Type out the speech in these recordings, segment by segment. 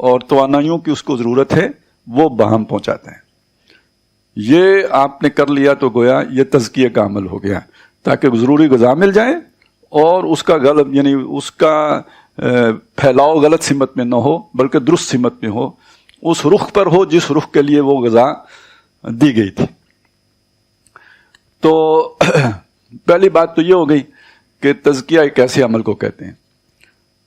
اور توانائیوں کی اس کو ضرورت ہے وہ باہم پہنچاتے ہیں. یہ آپ نے کر لیا تو گویا یہ تزکیے کا عمل ہو گیا, تاکہ ضروری غذا مل جائے اور اس کا غلط یعنی اس کا پھیلاؤ غلط سمت میں نہ ہو بلکہ درست سمت میں ہو, اس رخ پر ہو جس رخ کے لیے وہ غذا دی گئی تھی. تو پہلی بات تو یہ ہو گئی کہ تزکیہ ایک ایسے عمل کو کہتے ہیں.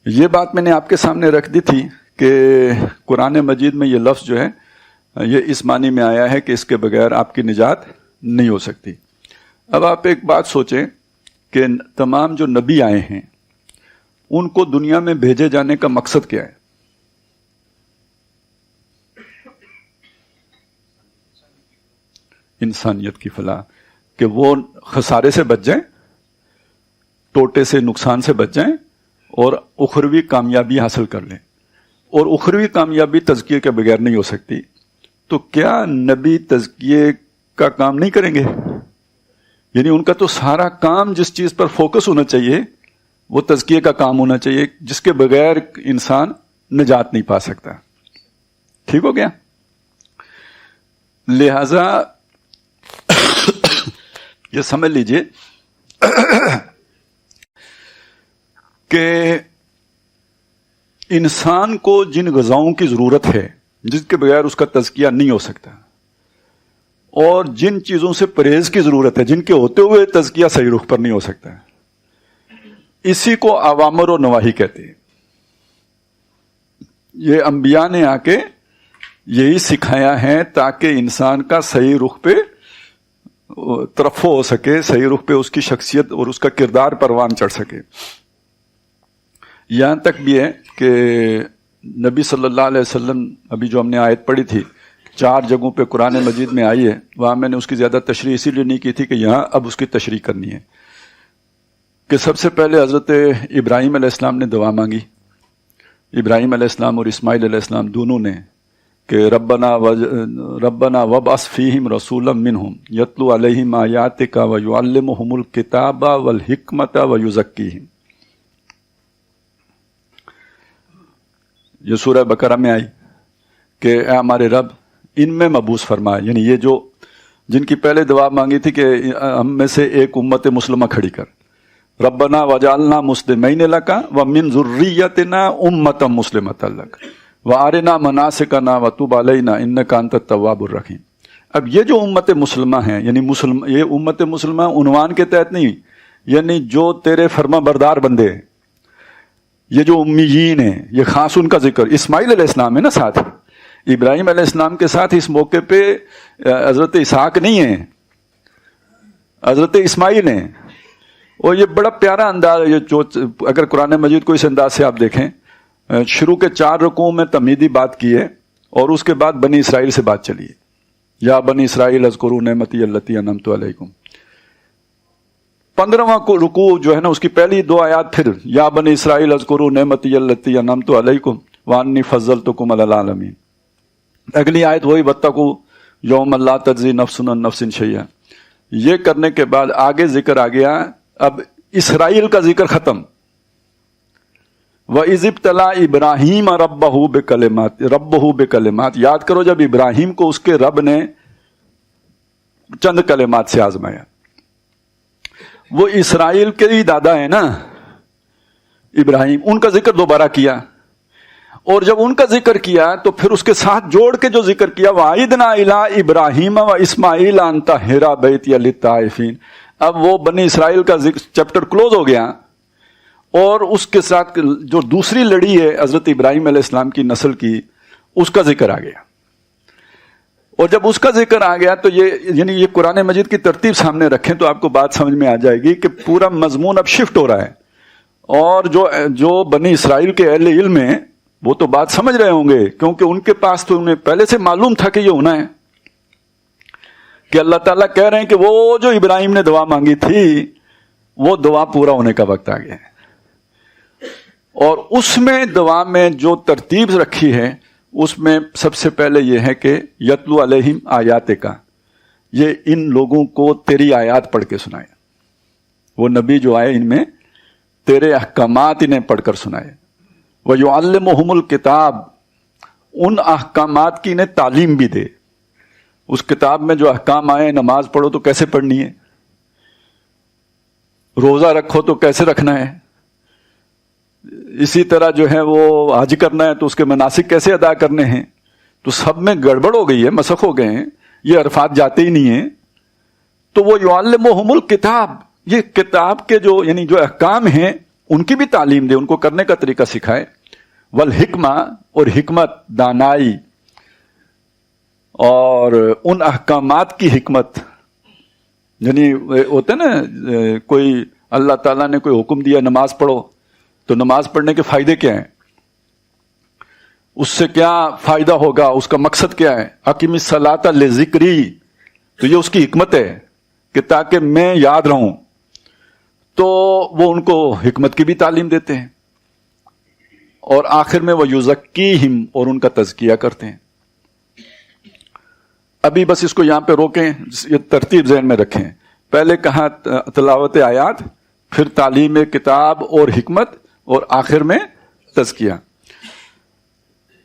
یہ بات میں نے آپ کے سامنے رکھ دی تھی کہ قرآن مجید میں یہ لفظ جو ہے یہ اس معنی میں آیا ہے کہ اس کے بغیر آپ کی نجات نہیں ہو سکتی. اب آپ ایک بات سوچیں کہ تمام جو نبی آئے ہیں ان کو دنیا میں بھیجے جانے کا مقصد کیا ہے؟ انسانیت کی فلاح, کہ وہ خسارے سے بچ جائیں, ٹوٹے سے نقصان سے بچ جائیں اور اخروی کامیابی حاصل کر لیں. اور اخروی کامیابی تزکیے کے بغیر نہیں ہو سکتی. تو کیا نبی تزکیے کا کام نہیں کریں گے؟ یعنی ان کا تو سارا کام جس چیز پر فوکس ہونا چاہیے وہ تزکیے کا کام ہونا چاہیے, جس کے بغیر انسان نجات نہیں پا سکتا. ٹھیک ہو گیا؟ لہذا یہ سمجھ لیجئے کہ انسان کو جن غذاؤں کی ضرورت ہے جس کے بغیر اس کا تزکیہ نہیں ہو سکتا, اور جن چیزوں سے پرہیز کی ضرورت ہے جن کے ہوتے ہوئے تزکیہ صحیح رخ پر نہیں ہو سکتا, اسی کو اوامر و نواہی کہتے ہیں. یہ انبیاء نے آ کے یہی سکھایا ہے تاکہ انسان کا صحیح رخ پہ ترفع ہو سکے, صحیح رخ پہ اس کی شخصیت اور اس کا کردار پروان چڑھ سکے. یہاں تک بھی ہے کہ نبی صلی اللہ علیہ وسلم, ابھی جو ہم نے آیت پڑھی تھی 4 جگہوں پہ قرآن مجید میں آئی ہے, وہاں میں نے اس کی زیادہ تشریح اسی لیے نہیں کی تھی کہ یہاں اب اس کی تشریح کرنی ہے. کہ سب سے پہلے حضرت ابراہیم علیہ السلام نے دعا مانگی. ابراہیم علیہ السلام اور اسماعیل علیہ السلام دونوں نے کہ ربنا وابعث فیہم رسولا منہم یتلو علیہم آیاتک ویعلمہم الکتاب والحکمت ویزکیہم. یہ سورہ بقرہ میں آئی کہ اے ہمارے رب ان میں مبعوث فرما, یعنی یہ جو جن کی پہلے دعا مانگی تھی کہ ہم میں سے ایک امت مسلمہ کھڑی کر, ربنا وجعلنا مسلمین لک ومن ذریتنا امۃ مسلمۃ لک وارنا مناسکنا وتب علینا انک انت التواب الرحیم. اب یہ جو امت مسلمہ ہیں, یعنی یہ امت مسلمہ عنوان کے تحت نہیں, یعنی جو تیرے فرما بردار بندے ہیں, یہ جو امیین ہیں, یہ خاص ان کا ذکر. اسماعیل علیہ السلام ہے نا ساتھ, ابراہیم علیہ السلام کے ساتھ اس موقع پہ حضرت اسحاق نہیں ہیں, حضرت اسماعیل ہیں. اور یہ بڑا پیارا انداز ہے, جو اگر قرآن مجید کو اس انداز سے آپ دیکھیں, شروع کے 4 رکوعوں میں تمہیدی بات کی ہے اور اس کے بعد بنی اسرائیل سے بات چلی ہے. یا بنی اسرائیل اذکروا نعمتی التی انعمت علیکم. 15واں رکوع جو ہے نا, اس کی پہلی 2 آیات پھر یا بنی اسرائیل اذکروا نعمتی التی انعمت علیکم وانی فضلتکم علی العالمین. اگلی آیت وہی واتقوا یوم لا تجزی نفس عن نفس شیئا. یہ کرنے کے بعد آگے ذکر آ گیا, اب اسرائیل کا ذکر ختم. وَإِذِ ابْتَلَىٰ إِبْرَاهِيمَ رَبَّهُ بِكَلِمَاتٍ. یاد کرو جب ابراہیم کو اس کے رب نے چند کلمات سے آزمایا. وہ اسرائیل کے ہی دادا ہیں نا ابراہیم, ان کا ذکر دوبارہ کیا. اور جب ان کا ذکر کیا تو پھر اس کے ساتھ جوڑ کے جو ذکر کیا وَعِدْنَا إِلَىٰ إِبْرَاهِيمَ وَإِسْمَاعِيلَ أَن طَهِّرَ بَيْتِيَ لِلطَّائِفِينَ. اب وہ بنی اسرائیل کا چیپٹر کلوز ہو گیا, اور اس کے ساتھ جو دوسری لڑی ہے حضرت ابراہیم علیہ السلام کی نسل کی, اس کا ذکر آ گیا. اور جب اس کا ذکر آ گیا تو یہ قرآن مجید کی ترتیب سامنے رکھیں تو آپ کو بات سمجھ میں آ جائے گی کہ پورا مضمون اب شفٹ ہو رہا ہے. اور جو بنی اسرائیل کے اہل علم ہیں وہ تو بات سمجھ رہے ہوں گے, کیونکہ ان کے پاس تو انہیں پہلے سے معلوم تھا کہ یہ ہونا ہے, کہ اللہ تعالیٰ کہہ رہے ہیں کہ وہ جو ابراہیم نے دعا مانگی تھی وہ دعا پورا ہونے کا وقت آ گیا ہے. اور اس میں دعا میں جو ترتیب رکھی ہے اس میں سب سے پہلے یہ ہے کہ یتلو علیہم آیاتک, یہ ان لوگوں کو تیری آیات پڑھ کے سنائے. وہ نبی جو آئے ان میں تیرے احکامات انہیں پڑھ کر سنائے. وَيُعَلِّمُهُمُ الْكِتَابَ, ان احکامات کی انہیں تعلیم بھی دے. اس کتاب میں جو احکام آئے، نماز پڑھو تو کیسے پڑھنی ہے، روزہ رکھو تو کیسے رکھنا ہے، اسی طرح جو ہے وہ حج کرنا ہے تو اس کے مناسک کیسے ادا کرنے ہیں. تو سب میں گڑبڑ ہو گئی ہے، مسخ ہو گئے ہیں، یہ عرفات جاتے ہی نہیں ہیں. تو وہ یعلمہم الکتاب، یہ کتاب کے جو یعنی جو احکام ہیں ان کی بھی تعلیم دے، ان کو کرنے کا طریقہ سکھائے. والحکمہ، اور حکمت، دانائی، اور ان احکامات کی حکمت. یعنی ہوتا ہے نا، کوئی اللہ تعالیٰ نے کوئی حکم دیا نماز پڑھو، تو نماز پڑھنے کے فائدے کیا ہیں، اس سے کیا فائدہ ہوگا، اس کا مقصد کیا ہے. اقیم الصلاۃ لذکری، تو یہ اس کی حکمت ہے کہ تاکہ میں یاد رہوں. تو وہ ان کو حکمت کی بھی تعلیم دیتے ہیں. اور آخر میں وہ یزکیہم، اور ان کا تزکیہ کرتے ہیں. ابھی بس اس کو یہاں پہ روکیں، یہ ترتیب ذہن میں رکھیں. پہلے کہاں تلاوت آیات، پھر تعلیم کتاب اور حکمت، اور آخر میں تزکیہ.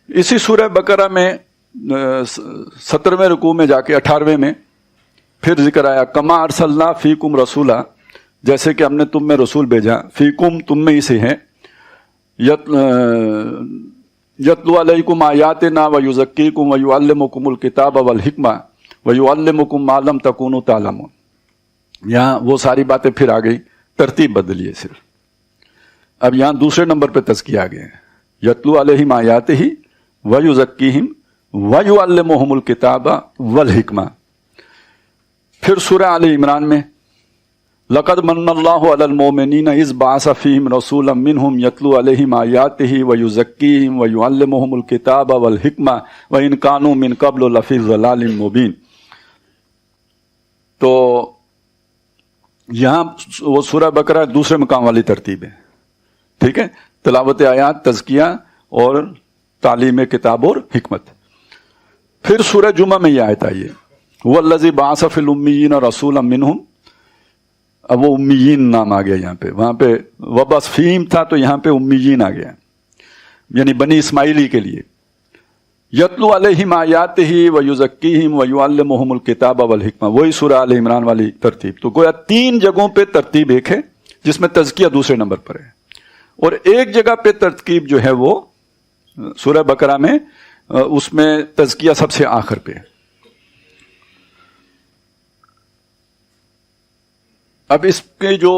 اسی سورہ بقرہ میں 17ویں رکوع میں جا کے 18ویں میں پھر ذکر آیا، کما ارسلنا فیکم رسولا، جیسے کہ ہم نے تم میں رسول بھیجا، فیکم تم میں ہی سے ہیں، یتلو علیکم آیاتنا ویزکیکم ویعلمکم الکتاب والحکمہ ویعلمکم ما لم تکونوا تعلمون. یہاں وہ ساری باتیں پھر آ گئی، ترتیب بدلی ہے صرف. اب یہاں دوسرے نمبر پہ تزکیہ آ گئے، یتلو علیہم آیاتہ ویزکیہم ویعلمہم الکتاب والحکمہ. پھر سورہ آل عمران میں لقد من اللہ علی المؤمنین اذ بعث فیہم رسولا منہم یتلو علیہم آیاتہ ویزکیہم ویعلمہم الکتاب والحکمہ وان کانوا من قبل لفی ضلال مبین. تو یہاں وہ سورہ بقرہ دوسرے مقام والی ترتیب ہے، ٹھیک ہے، تلاوت آیات، تزکیہ اور تعلیم کتاب اور حکمت. پھر سورہ جمعہ میں یہ آیت آئی ہے، وَالَّذِي بَعَثَ فِي الْأُمِّيِّينَ رَسُولًا مِّنْهُمْ. اب وہ امیین نام آ گیا یہاں پہ، وہاں پہ وبس فیم تھا تو یہاں پہ امیین آ گیا، یعنی بنی اسماعیلی کے لیے. یتلو علیہم آیاتہ ویزکیہم ویعلمہم الکتاب والحکمہ، وہی سورہ آل عمران والی ترتیب. تو گویا 3 جگہوں پہ ترتیب ایک ہے جس میں تزکیہ دوسرے نمبر پر ہے، اور ایک جگہ پہ ترتیب جو ہے وہ سورہ بقرہ میں، اس میں تزکیہ سب سے آخر پہ ہے. اب اس کے جو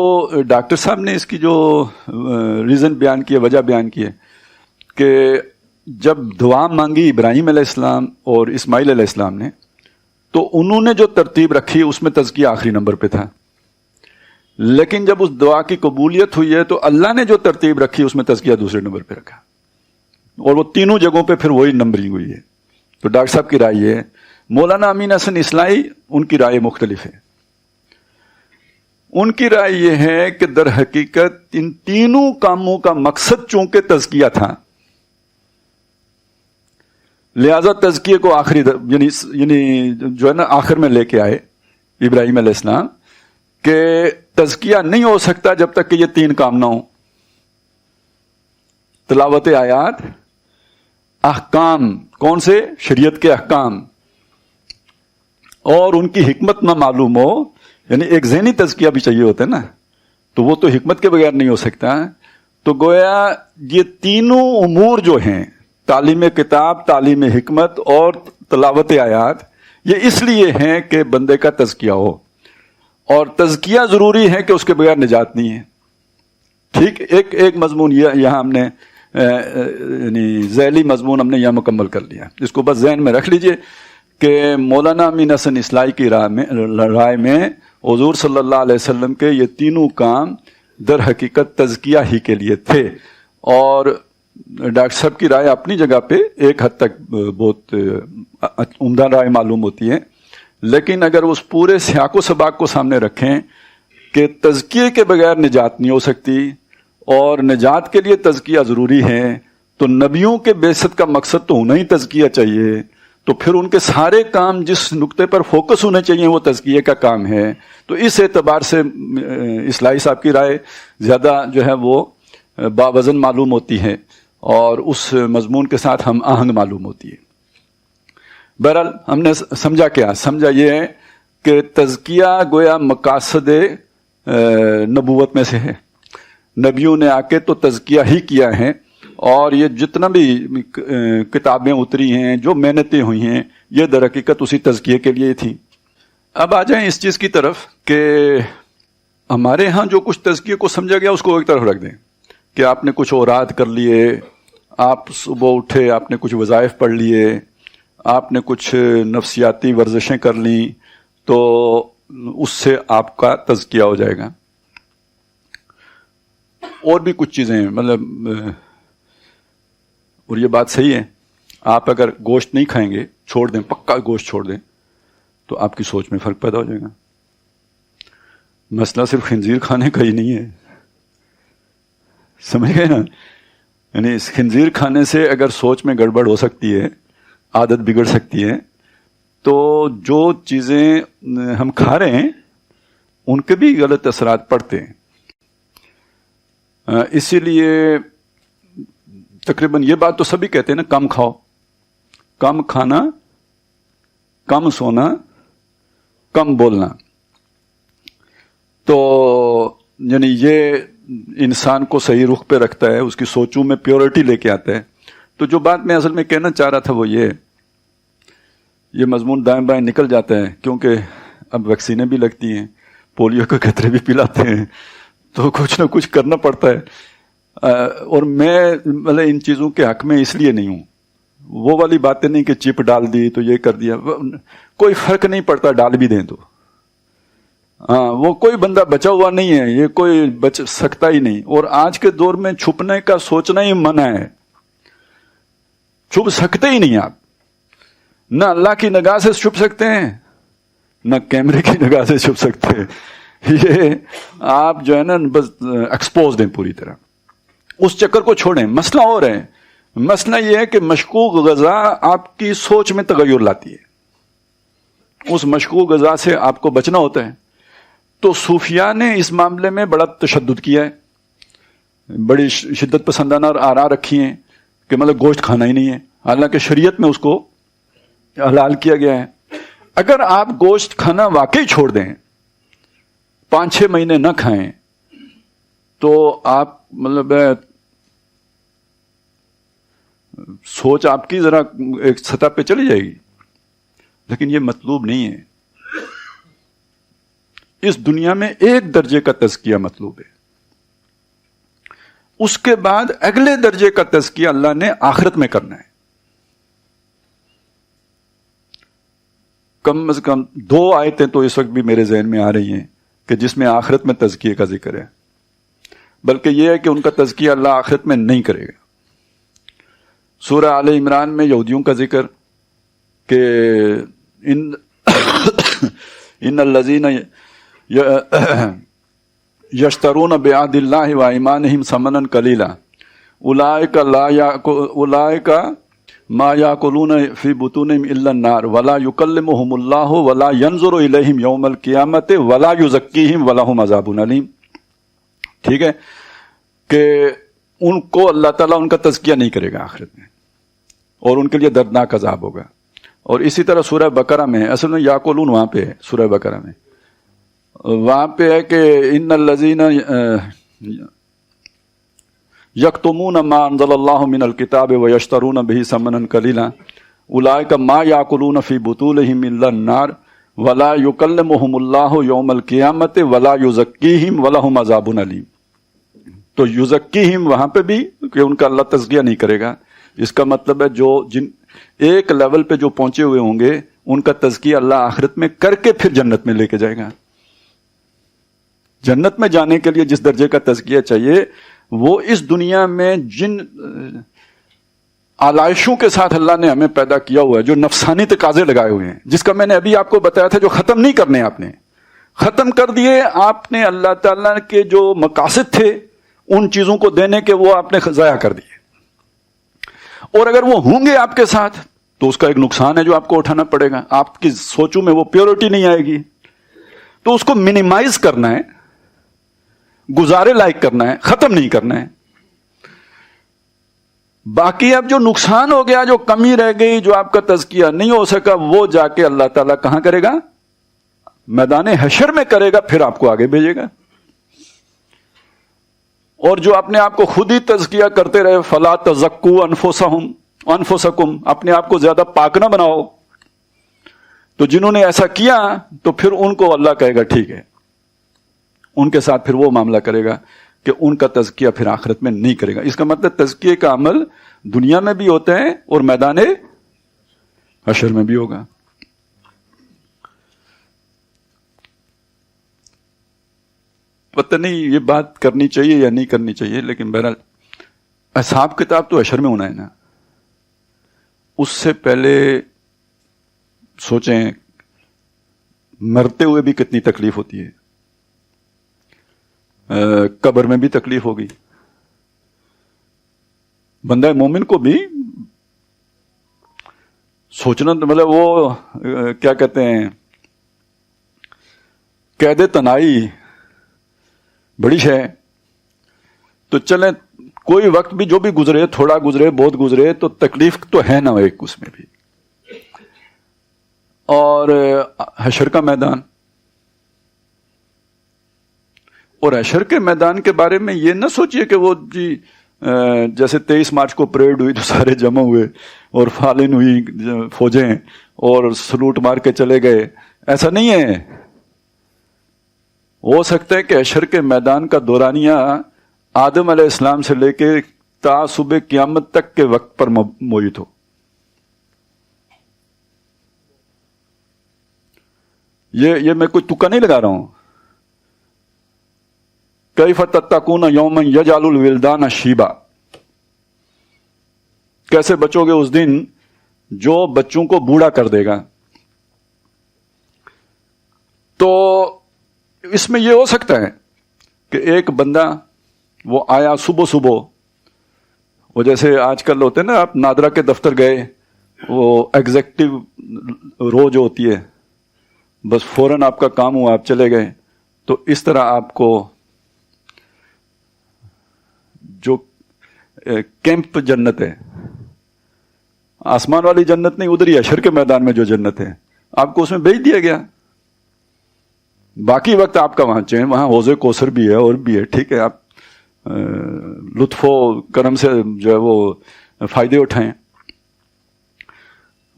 ڈاکٹر صاحب نے اس کی جو ریزن بیان کی ہے، وجہ بیان کی ہے کہ جب دعا مانگی ابراہیم علیہ السلام اور اسماعیل علیہ السلام نے، تو انہوں نے جو ترتیب رکھی اس میں تزکیہ آخری نمبر پہ تھا. لیکن جب اس دعا کی قبولیت ہوئی ہے تو اللہ نے جو ترتیب رکھی اس میں تزکیہ دوسرے نمبر پہ رکھا، اور وہ تینوں جگہوں پہ پھر وہی نمبرنگ ہوئی ہے. تو ڈاکٹر صاحب کی رائے یہ ہے. مولانا امین حسن اصلاحی، ان کی رائے مختلف ہے. ان کی رائے یہ ہے کہ در حقیقت ان تینوں کاموں کا مقصد چونکہ تزکیہ تھا، لہذا تزکیے کو آخری یعنی جو ہے نا آخر میں لے کے آئے ابراہیم علیہ السلام، کہ تزکیہ نہیں ہو سکتا جب تک کہ یہ 3 کام نہ ہوں، تلاوت آیات، احکام، کون سے، شریعت کے احکام، اور ان کی حکمت نہ معلوم ہو. یعنی ایک ذہنی تزکیہ بھی چاہیے ہوتا ہے نا، تو وہ تو حکمت کے بغیر نہیں ہو سکتا. تو گویا یہ تینوں امور جو ہیں، تعلیم کتاب، تعلیم حکمت اور تلاوت آیات، یہ اس لیے ہیں کہ بندے کا تزکیہ ہو، اور تزکیہ ضروری ہے کہ اس کے بغیر نجات نہیں ہے. ٹھیک، ایک مضمون یہاں ہم نے یعنی ذیلی مضمون ہم نے یہاں مکمل کر لیا. اس کو بس ذہن میں رکھ لیجئے کہ مولانا امین حسن اصلاحی کی رائے میں حضور صلی اللہ علیہ وسلم کے یہ تینوں کام در حقیقت تزکیہ ہی کے لیے تھے. اور ڈاکٹر صاحب کی رائے اپنی جگہ پہ ایک حد تک بہت عمدہ رائے معلوم ہوتی ہے، لیکن اگر اس پورے سیاق و سباق کو سامنے رکھیں کہ تزکیے کے بغیر نجات نہیں ہو سکتی اور نجات کے لیے تزکیہ ضروری ہے، تو نبیوں کے بعثت کا مقصد تو ہونا ہی تزکیہ چاہیے. تو پھر ان کے سارے کام جس نقطے پر فوکس ہونے چاہیے وہ تزکیے کا کام ہے. تو اس اعتبار سے اصلاحی صاحب کی رائے زیادہ جو ہے وہ باوزن معلوم ہوتی ہے. اور اس مضمون کے ساتھ ہم آہنگ معلوم ہوتی ہے. بہرحال ہم نے سمجھا کیا؟ سمجھا یہ ہے کہ تزکیہ گویا مقاصد نبوت میں سے ہے. نبیوں نے آ کے تو تزکیہ ہی کیا ہے، اور یہ جتنا بھی کتابیں اتری ہیں، جو محنتیں ہوئی ہیں، یہ در حقیقت اسی تزکیے کے لیے تھی. اب آ جائیں اس چیز کی طرف کہ ہمارے ہاں جو کچھ تزکیے کو سمجھا گیا اس کو ایک طرف رکھ دیں کہ آپ نے کچھ اوراد کر لیے، آپ صبح اٹھے، آپ نے کچھ وظائف پڑھ لیے، آپ نے کچھ نفسیاتی ورزشیں کر لیں، تو اس سے آپ کا تزکیہ ہو جائے گا. اور بھی کچھ چیزیں ہیں، مطلب اور یہ بات صحیح ہے، آپ اگر گوشت نہیں کھائیں گے، چھوڑ دیں، پکا گوشت چھوڑ دیں، تو آپ کی سوچ میں فرق پیدا ہو جائے گا. مسئلہ صرف خنزیر کھانے کا ہی نہیں ہے، سمجھ گئے نا؟ یعنی اس خنزیر کھانے سے اگر سوچ میں گڑبڑ ہو سکتی ہے، عادت بگڑ سکتی ہے، تو جو چیزیں ہم کھا رہے ہیں ان کے بھی غلط اثرات پڑتے ہیں. اسی لیے تقریباً یہ بات تو سبھی کہتے ہیں نا، کم کھاؤ، کم کھانا، کم سونا، کم بولنا. تو یعنی یہ انسان کو صحیح رخ پہ رکھتا ہے، اس کی سوچوں میں پیورٹی لے کے آتا ہے. تو جو بات میں اصل میں کہنا چاہ رہا تھا وہ یہ مضمون دائیں بائیں نکل جاتا ہے، کیونکہ اب ویکسینیں بھی لگتی ہیں، پولیو کے قطرے بھی پلاتے ہیں، تو کچھ نہ کچھ کرنا پڑتا ہے. اور میں مطلب ان چیزوں کے حق میں اس لیے نہیں ہوں. وہ والی باتیں نہیں کہ چپ ڈال دی تو یہ کر دیا، کوئی فرق نہیں پڑتا، ڈال بھی دیں تو. وہ کوئی بندہ بچا ہوا نہیں ہے، یہ کوئی بچ سکتا ہی نہیں. اور آج کے دور میں چھپنے کا سوچنا ہی منع ہے، چھپ سکتے ہی نہیں آپ. نہ اللہ کی نگاہ سے چھپ سکتے ہیں، نہ کیمرے کی نگاہ سے چھپ سکتے ہیں. یہ آپ جو ہے نا بس ایکسپوز دیں پوری طرح. اس چکر کو چھوڑیں. مسئلہ اور ہے، مسئلہ یہ ہے کہ مشکوک غذا آپ کی سوچ میں تغیر لاتی ہے، اس مشکوک غذا سے آپ کو بچنا ہوتا ہے. تو صوفیاء نے اس معاملے میں بڑا تشدد کیا ہے، بڑی شدت پسندانہ آراء رکھی ہیں کہ مطلب گوشت کھانا ہی نہیں ہے، حالانکہ شریعت میں اس کو حلال کیا گیا ہے. اگر آپ گوشت کھانا واقعی چھوڑ دیں، 5-6 مہینے نہ کھائیں، تو آپ مطلب سوچ آپ کی ذرا ایک سطح پہ چلی جائے گی. لیکن یہ مطلوب نہیں ہے. اس دنیا میں ایک درجے کا تزکیہ مطلوب ہے، اس کے بعد اگلے درجے کا تزکیہ اللہ نے آخرت میں کرنا ہے. کم از کم 2 آیتیں تو اس وقت بھی میرے ذہن میں آ رہی ہیں کہ جس میں آخرت میں تزکیے کا ذکر ہے، بلکہ یہ ہے کہ ان کا تزکیہ اللہ آخرت میں نہیں کرے گا. سورہ آل عمران میں یہودیوں کا ذکر کہ ان الذین یشترون بعہد اللہ وایمانہم ثمنا قلیلا اولئک ما یاکلون فی بطونہم الا النار ولا یکلمہم اللہ ولا ینظر الیہم یوم القیامۃ ولا یزکیہم ولہم عذاب علیم. ٹھیک ہے کہ ان کو اللہ تعالیٰ ان کا تزکیہ نہیں کرے گا آخرت میں، اور ان کے لیے دردناک عذاب ہوگا. اور اسی طرح سورہ بقرہ میں، اصل میں یاکلون وہاں پہ ہے، سورہ بقرہ میں وہاں پہ ہے کہ ان الذین یکتمون ما انزل اللہ من الکتاب ویشترون بہ ثمنا قلیلا اولئک ما یاکلون فی بطونہم الا النار ولا یکلمہم اللہ یوم القیامۃ ولا یزکیہم ولہم عذاب علیم. تو یزکیہم وہاں پہ بھی کہ ان کا اللہ تزکیہ نہیں کرے گا. اس کا مطلب ہے جن ایک لیول پہ جو پہنچے ہوئے ہوں گے ان کا تزکیہ اللہ آخرت میں کر کے پھر جنت میں لے کے جائے گا. جنت میں جانے کے لیے جس درجے کا تزکیہ چاہیے وہ اس دنیا میں جن آلائشوں کے ساتھ اللہ نے ہمیں پیدا کیا ہوا ہے، جو نفسانی تقاضے لگائے ہوئے ہیں، جس کا میں نے ابھی آپ کو بتایا تھا، جو ختم نہیں کرنے آپ نے ختم کر دیے. آپ نے اللہ تعالیٰ کے جو مقاصد تھے ان چیزوں کو دینے کے وہ آپ نے ضائع کر دیے. اور اگر وہ ہوں گے آپ کے ساتھ تو اس کا ایک نقصان ہے جو آپ کو اٹھانا پڑے گا. آپ کی سوچوں میں وہ پیورٹی نہیں آئے گی. تو اس کو منیمائز کرنا ہے، گزارے لائق کرنا ہے، ختم نہیں کرنا ہے. باقی اب جو نقصان ہو گیا، جو کمی رہ گئی، جو آپ کا تزکیہ نہیں ہو سکا، وہ جا کے اللہ تعالیٰ کہاں کرے گا؟ میدان حشر میں کرے گا، پھر آپ کو آگے بھیجے گا۔ اور جو اپنے آپ کو خود ہی تزکیہ کرتے رہے، فلا تزکوا انفسکم، اپنے آپ کو زیادہ پاک نہ بناؤ، تو جنہوں نے ایسا کیا تو پھر ان کو اللہ کہے گا ٹھیک ہے، ان کے ساتھ پھر وہ معاملہ کرے گا کہ ان کا تزکیہ پھر آخرت میں نہیں کرے گا۔ اس کا مطلب تزکیے کا عمل دنیا میں بھی ہوتا ہے اور میدان حشر میں بھی ہوگا۔ پتہ نہیں یہ بات کرنی چاہیے یا نہیں کرنی چاہیے، لیکن بہرحال حساب کتاب تو حشر میں ہونا ہے نا۔ اس سے پہلے سوچیں مرتے ہوئے بھی کتنی تکلیف ہوتی ہے، قبر میں بھی تکلیف ہوگی، بندہ مومن کو بھی سوچنا، مطلب وہ کیا کہتے ہیں، قید تنہائی بڑی شے ہے۔ تو چلیں کوئی وقت بھی جو بھی گزرے، تھوڑا گزرے بہت گزرے، تو تکلیف تو ہے نا ایک اس میں بھی۔ اور حشر کا میدان، اور حشر کے میدان کے بارے میں یہ نہ سوچئے کہ وہ جی جیسے 23 مارچ کو پریڈ ہوئی تو سارے جمع ہوئے اور فالن ہوئی فوجیں اور سلوٹ مار کے چلے گئے، ایسا نہیں ہے۔ ہو سکتا ہے کہ حشر کے میدان کا دورانیہ آدم علیہ السلام سے لے کے تا صبح قیامت تک کے وقت پر محیط ہو۔ یہ میں کوئی تکا نہیں لگا رہا ہوں۔ کیف تتقون یوما یجعل الولدان شیبا، کیسے بچو گے اس دن جو بچوں کو بوڑھا کر دے گا۔ تو اس میں یہ ہو سکتا ہے کہ ایک بندہ وہ آیا صبح صبح، وہ جیسے آج کل ہوتے ہیں نا، آپ نادرا کے دفتر گئے، وہ ایگزیکٹو رو جو ہوتی ہے، بس فوراً آپ کا کام ہوا آپ چلے گئے، تو اس طرح آپ کو جو کیمپ جنت ہے، آسمان والی جنت نہیں، ادھر ہی حشر کے میدان میں جو جنت ہے، آپ کو اس میں بھیج دیا گیا۔ باقی وقت آپ کا وہاں چین، وہاں حوض کوثر بھی ہے اور بھی ہے، ٹھیک ہے، آپ لطف و کرم سے جو ہے وہ فائدے اٹھائیں۔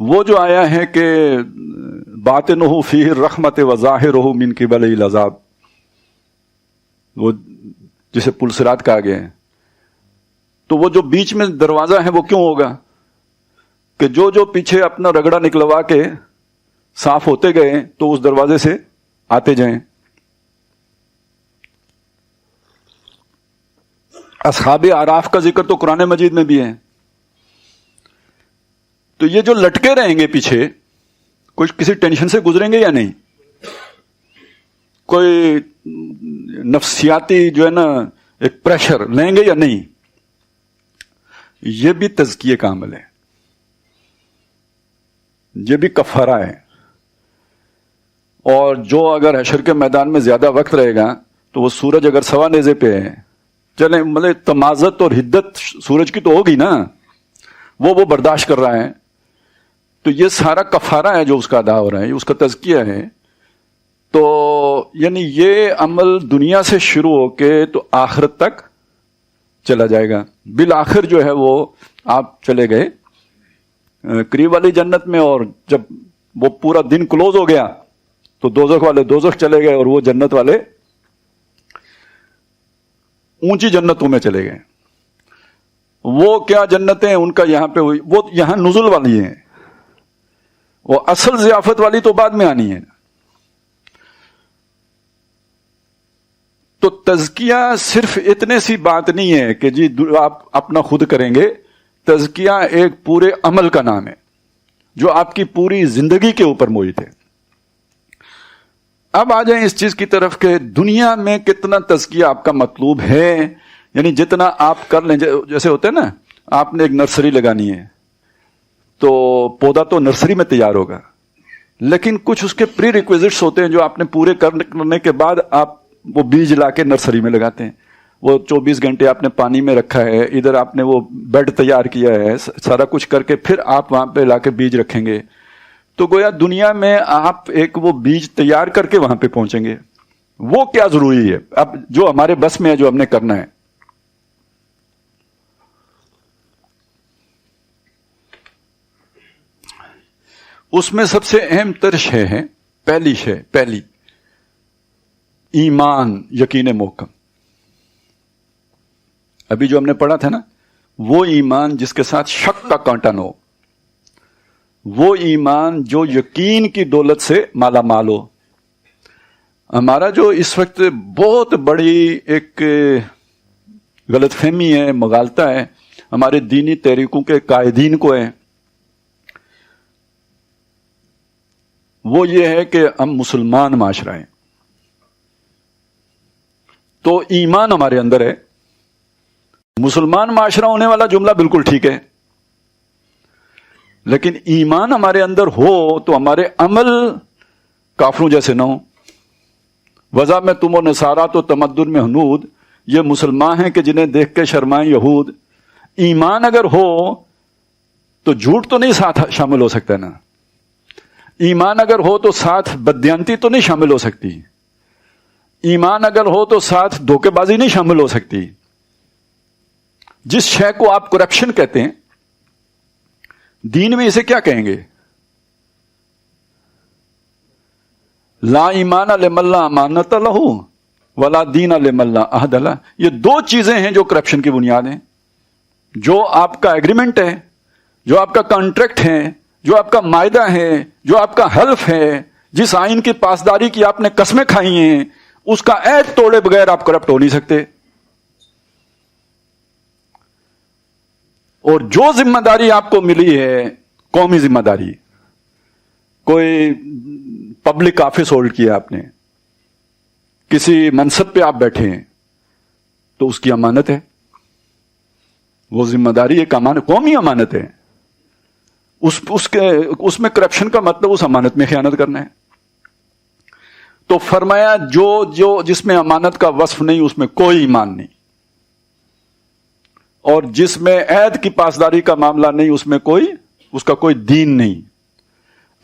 وہ جو آیا ہے کہ باطنہ فیہ الرحمت وظاہرہ من قبلہ العذاب، وہ جسے پل صراط کہا گیا ہے، تو وہ جو بیچ میں دروازہ ہے وہ کیوں ہوگا کہ جو پیچھے اپنا رگڑا نکلوا کے صاف ہوتے گئے تو اس دروازے سے آتے جائیں۔ اصحاب اعراف کا ذکر تو قرآن مجید میں بھی ہے۔ تو یہ جو لٹکے رہیں گے پیچھے، کچھ کسی ٹینشن سے گزریں گے یا نہیں؟ کوئی نفسیاتی جو ہے نا ایک پریشر لیں گے یا نہیں؟ یہ بھی تزکیے کا عمل ہے، یہ بھی کفارہ ہے۔ اور جو اگر حشر کے میدان میں زیادہ وقت رہے گا تو وہ سورج اگر سوا نیزے پہ ہے، چلیں مطلب تمازت اور حدت سورج کی تو ہوگی نا، وہ برداشت کر رہا ہے، تو یہ سارا کفارہ ہے جو اس کا ادا ہو رہا ہے، اس کا تزکیہ ہے۔ تو یعنی یہ عمل دنیا سے شروع ہو کے تو آخرت تک چلا جائے گا۔ بالآخر جو ہے وہ آپ چلے گئے قریب والی جنت میں، اور جب وہ پورا دن کلوز ہو گیا تو دوزخ والے دوزخ چلے گئے اور وہ جنت والے اونچی جنتوں میں چلے گئے۔ وہ کیا جنتیں ان کا یہاں پہ ہوئی، وہ یہاں نزل والی ہیں، وہ اصل ضیافت والی تو بعد میں آنی ہے۔ تو تزکیہ صرف اتنے سی بات نہیں ہے کہ جی آپ اپنا خود کریں گے، تزکیہ ایک پورے عمل کا نام ہے جو آپ کی پوری زندگی کے اوپر محیط ہے۔ اب آ جائیں اس چیز کی طرف کہ دنیا میں کتنا تزکیہ آپ کا مطلوب ہے، یعنی جتنا آپ کر لیں۔ جیسے ہوتا ہے نا، آپ نے ایک نرسری لگانی ہے تو پودا تو نرسری میں تیار ہوگا، لیکن کچھ اس کے پری ریکویزٹس ہوتے ہیں جو آپ نے پورے کرنے کے بعد آپ وہ بیج لا کے نرسری میں لگاتے ہیں۔ وہ 24 گھنٹے آپ نے پانی میں رکھا ہے، ادھر آپ نے وہ بیڈ تیار کیا ہے، سارا کچھ کر کے پھر آپ وہاں پہ لا کے بیج رکھیں گے، تو گویا دنیا میں آپ ایک وہ بیج تیار کر کے وہاں پہ پہنچیں گے. وہ کیا ضروری ہے اب جو ہمارے بس میں ہے، جو ہم نے کرنا ہے. اس میں سب سے اہم تر شے ہے، پہلی ایمان، یقین محکم. ابھی جو ہم نے پڑھا تھا نا، وہ ایمان جس کے ساتھ شک کا کانٹا نہ ہو، وہ ایمان جو یقین کی دولت سے مالا مال ہو. ہمارا جو اس وقت بہت بڑی ایک غلط فہمی ہے، مغالطہ ہے، ہمارے دینی تحریکوں کے قائدین کو ہے، وہ یہ ہے کہ ہم مسلمان معاشرہ ہیں تو ایمان ہمارے اندر ہے. مسلمان معاشرہ ہونے والا جملہ بالکل ٹھیک ہے، لیکن ایمان ہمارے اندر ہو تو ہمارے عمل کافروں جیسے نہ ہو. وضع میں تم و نصارا تو تمدن میں ہنود، یہ مسلمان ہیں کہ جنہیں دیکھ کے شرمائیں یہود. ایمان اگر ہو تو جھوٹ تو نہیں ساتھ شامل ہو سکتا نا. ایمان اگر ہو تو ساتھ بددیانتی تو نہیں شامل ہو سکتی. ایمان اگر ہو تو ساتھ دھوکے بازی نہیں شامل ہو سکتی. جس شے کو آپ کرپشن کہتے ہیں، دین میں اسے کیا کہیں گے؟ لا ایمان لمن لا امانت لہ ولا دین لمن لا عہد لہ. یہ دو چیزیں ہیں جو کرپشن کی بنیاد ہیں. جو آپ کا ایگریمنٹ ہے، جو آپ کا کانٹریکٹ ہے، جو آپ کا معاہدہ ہے، جو آپ کا حلف ہے، جس آئین کی پاسداری کی آپ نے قسمیں کھائی ہیں، اس کا عہد توڑے بغیر آپ کرپٹ ہو نہیں سکتے. اور جو ذمہ داری آپ کو ملی ہے، قومی ذمہ داری، کوئی پبلک آفس ہولڈ کیا آپ نے، کسی منصب پہ آپ بیٹھے ہیں، تو اس کی امانت ہے. وہ ذمہ داری ایک امانت، قومی امانت ہے. اس میں کرپشن کا مطلب اس امانت میں خیانت کرنا ہے. تو فرمایا جو جس میں امانت کا وصف نہیں، اس میں کوئی ایمان نہیں. اور جس میں عہد کی پاسداری کا معاملہ نہیں، اس کا کوئی دین نہیں.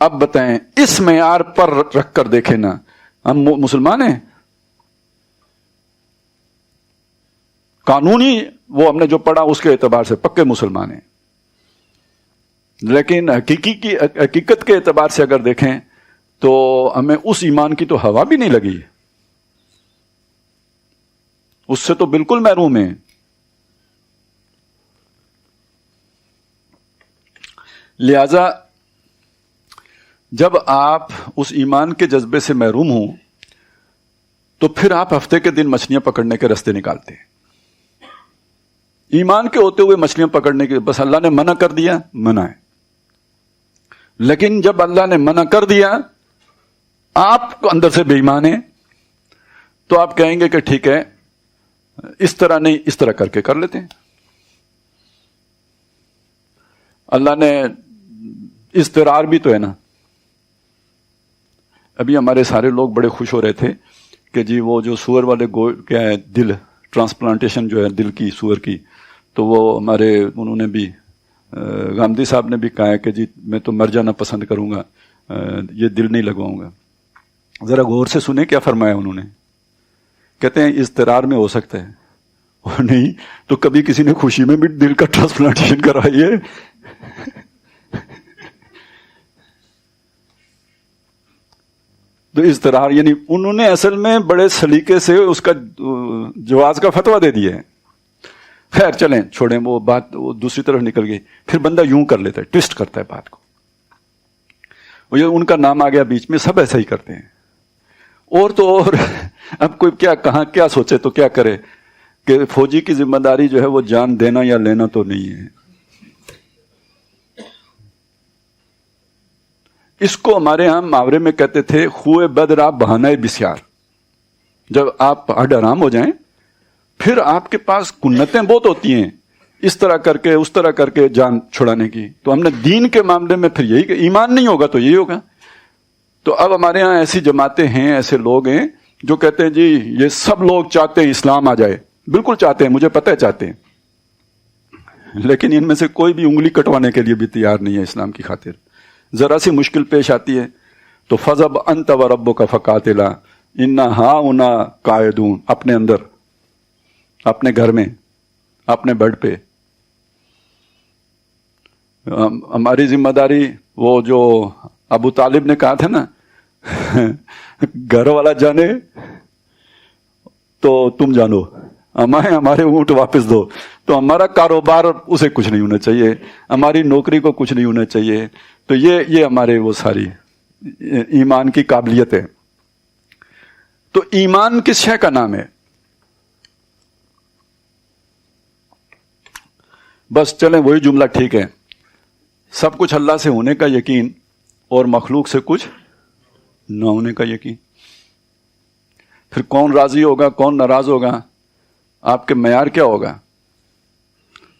اب بتائیں، اس معیار پر رکھ کر دیکھیں نا، ہم مسلمان ہیں. قانونی وہ ہم نے جو پڑھا اس کے اعتبار سے پکے مسلمان ہیں، لیکن حقیقت کے اعتبار سے اگر دیکھیں تو ہمیں اس ایمان کی تو ہوا بھی نہیں لگی، اس سے تو بالکل محروم ہیں. لہذا جب آپ اس ایمان کے جذبے سے محروم ہوں تو پھر آپ ہفتے کے دن مچھلیاں پکڑنے کے راستے نکالتے ہیں. ایمان کے ہوتے ہوئے مچھلیاں پکڑنے کے، بس اللہ نے منع کر دیا، منع ہے. لیکن جب اللہ نے منع کر دیا، آپ اندر سے بے ایمان ہیں، تو آپ کہیں گے کہ ٹھیک ہے، اس طرح نہیں، اس طرح کر کے کر لیتے ہیں. اللہ نے اضطرار بھی تو ہے نا. ابھی ہمارے سارے لوگ بڑے خوش ہو رہے تھے کہ جی وہ جو سور والے کیا ہے، دل ٹرانسپلانٹیشن جو ہے دل کی، سور کی، تو وہ ہمارے انہوں نے بھی گامدی صاحب نے بھی کہا ہے کہ جی میں تو مر جانا پسند کروں گا، یہ دل نہیں لگواؤں گا. ذرا غور سے سنیں کیا فرمایا انہوں نے. کہتے ہیں اضطرار میں ہو سکتا ہے، اور نہیں تو کبھی کسی نے خوشی میں بھی دل کا ٹرانسپلانٹیشن کروائی ہے. تو اضطرار یعنی انہوں نے اصل میں بڑے سلیقے سے اس کا جواز کا فتویٰ دے دیا ہے. خیر چلیں چھوڑیں وہ بات، وہ دوسری طرف نکل گئی. پھر بندہ یوں کر لیتا ہے، ٹوسٹ کرتا ہے بات کو. وہ یہ ان کا نام آ گیا بیچ میں، سب ایسا ہی کرتے ہیں. اور تو اور اب کوئی کیا سوچے تو کیا کرے کہ فوجی کی ذمہ داری جو ہے وہ جان دینا یا لینا تو نہیں ہے. اس کو ہمارے ہاں محاورے میں کہتے تھے خوئے بدرا بہانہ بسیار. جب آپ ہڈ حرام ہو جائیں پھر آپ کے پاس کنتیں بہت ہوتی ہیں، اس طرح کر کے اس طرح کر کے جان چھڑانے کی. تو ہم نے دین کے معاملے میں پھر یہی کہ ایمان نہیں ہوگا تو یہی ہوگا. تو اب ہمارے ہاں ایسی جماعتیں ہیں، ایسے لوگ ہیں جو کہتے ہیں جی یہ سب لوگ چاہتے ہیں اسلام آ جائے. بالکل چاہتے ہیں، مجھے پتہ ہے چاہتے ہیں، لیکن ان میں سے کوئی بھی انگلی کٹوانے کے لیے بھی تیار نہیں ہے اسلام کی خاطر. ذرا سی مشکل پیش آتی ہے تو فَذَهَبْ أَنْتَ وَرَبُّكَ فَقَاتِلَا إِنَّا هَاهُنَا قَاعِدُونَ. اپنے اندر، اپنے گھر میں، اپنے بیڈ پہ. ہماری ذمہ داری وہ جو ابو طالب نے کہا تھا نا گھر والا جانے تو تم جانو، ہمارے اونٹ واپس دو. تو ہمارا کاروبار اسے کچھ نہیں ہونا چاہیے، ہماری نوکری کو کچھ نہیں ہونا چاہیے. تو یہ ہمارے وہ ساری ایمان کی قابلیت ہے. تو ایمان کس شے کا نام ہے؟ بس چلیں وہی جملہ ٹھیک ہے، سب کچھ اللہ سے ہونے کا یقین اور مخلوق سے کچھ نہ ہونے کا یقین. پھر کون راضی ہوگا، کون ناراض ہوگا، آپ کے معیار کیا ہوگا؟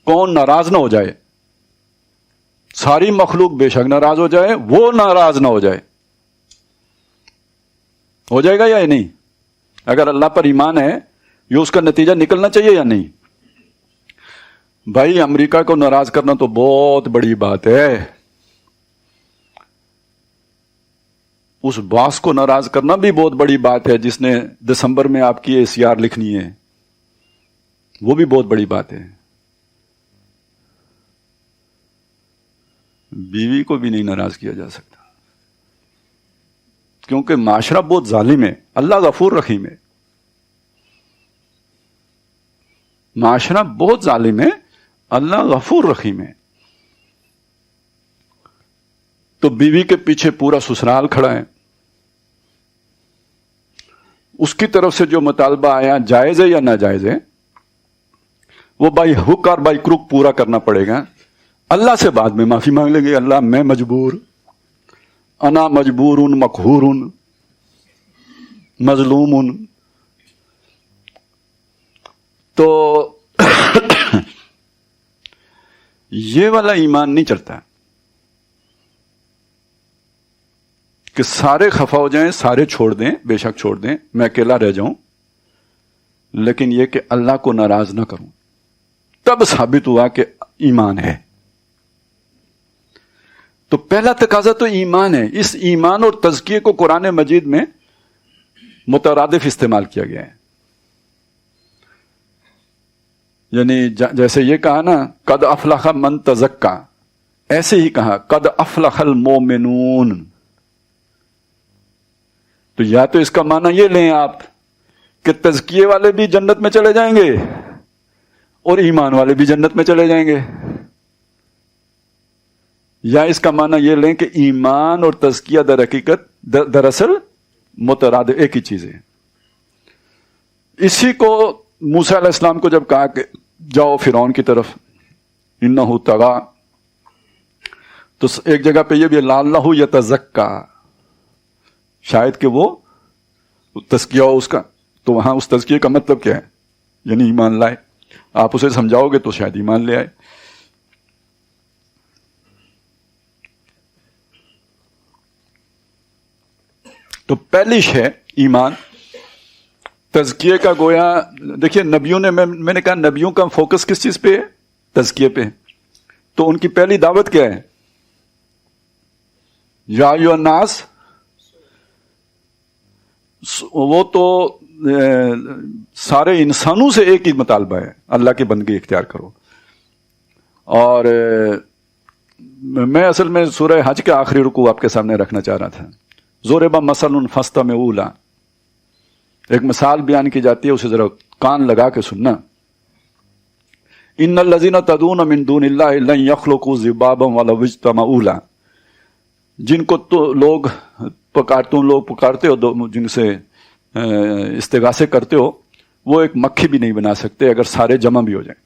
کون ناراض نہ ہو جائے. ساری مخلوق بے شک ناراض ہو جائے، وہ ناراض نہ ہو جائے. ہو جائے گا یا نہیں؟ اگر اللہ پر ایمان ہے یہ اس کا نتیجہ نکلنا چاہیے یا نہیں؟ بھائی امریکہ کو ناراض کرنا تو بہت بڑی بات ہے، اس باس کو ناراض کرنا بھی بہت بڑی بات ہے جس نے دسمبر میں آپ کی ACR لکھنی ہے، وہ بھی بہت بڑی بات ہے. بیوی کو بھی نہیں ناراض کیا جا سکتا کیونکہ معاشرہ بہت ظالم ہے. اللہ غفور رحیم ہے. معاشرہ بہت ظالم ہے، اللہ غفور رحیم ہے. تو بیوی کے پیچھے پورا سسرال کھڑا ہے، اس کی طرف سے جو مطالبہ آیا جائز ہے یا ناجائز ہے وہ بائی ہک اور بائی کروک پورا کرنا پڑے گا. اللہ سے بعد میں معافی مانگ لیں گے، اللہ میں مجبور، انا مجبور مقہور مظلوم. تو یہ والا ایمان نہیں چلتا کہ سارے خفا ہو جائیں، سارے چھوڑ دیں، بے شک چھوڑ دیں، میں اکیلا رہ جاؤں، لیکن یہ کہ اللہ کو ناراض نہ کروں. تب ثابت ہوا کہ ایمان ہے. تو پہلا تقاضا تو ایمان ہے. اس ایمان اور تزکیے کو قرآن مجید میں مترادف استعمال کیا گیا ہے. یعنی جیسے یہ کہا نا قد افلح من تزکا، ایسے ہی کہا قد افلح المومنون. تو یا تو اس کا معنی یہ لیں آپ کہ تزکیے والے بھی جنت میں چلے جائیں گے اور ایمان والے بھی جنت میں چلے جائیں گے، یا اس کا معنی یہ لیں کہ ایمان اور تزکیہ در حقیقت دراصل مترادف ایک ہی چیز ہے. اسی کو موسیٰ علیہ السلام کو جب کہا کہ جاؤ فرعون کی طرف انہ طغی، تو ایک جگہ پہ یہ بھی لعلہ یتزکا، شاید کہ وہ تزکیہ ہو اس کا. تو وہاں اس تزکیے کا مطلب کیا ہے؟ یعنی ایمان لائے. آپ اسے سمجھاؤ گے تو شاید ایمان لے آئے. تو پہلی شے ایمان. تزکیے کا گویا دیکھیے نبیوں نے، میں نے کہا نبیوں کا فوکس کس چیز پہ ہے؟ تزکیے پہ. تو ان کی پہلی دعوت کیا ہے؟ یا ایھا الناس. وہ تو سارے انسانوں سے ایک ہی مطالبہ ہے، اللہ کی بندگی اختیار کرو. اور میں اصل میں سورہ حج کے آخری رکوع آپ کے سامنے رکھنا چاہ رہا تھا. ضرب مثل فاستمعوا، ایک مثال بیان کی جاتی ہے، اسے ذرا کان لگا کے سننا. ان الذین تدعون من دون اللہ لن یخلقوا ذبابا ولو اجتمعوا لہ. جن کو تو لوگ پکارتے ہو، جن سے استغاثے کرتے ہو، وہ ایک مکھی بھی نہیں بنا سکتے اگر سارے جمع بھی ہو جائیں.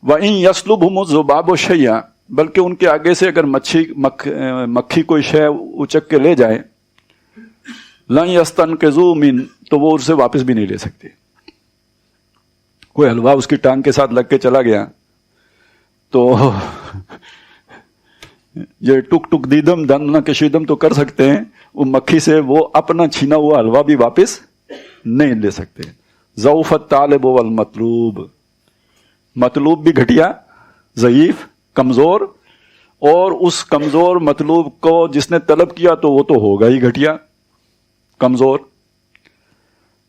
وَإِن يَسْلُبْهُمُ الذُّبَابُ شَيْئًا، بلکہ ان کے آگے سے اگر مکھی کوئی شے اچک کے لے جائے، لن يستنقذوا من، تو وہ اسے واپس بھی نہیں لے سکتے. کوئی حلوہ اس کی ٹانگ کے ساتھ لگ کے چلا گیا تو یہ ٹک ٹک دیدم دن نہ کشیدم تو کر سکتے ہیں، وہ مکھی سے وہ اپنا چھینا ہوا حلوہ بھی واپس نہیں لے سکتے. ضعف الطالب والمطلوب، مطلوب بھی گھٹیا، ضعیف، کمزور، اور اس کمزور مطلوب کو جس نے طلب کیا تو وہ تو ہوگا ہی گھٹیا، کمزور.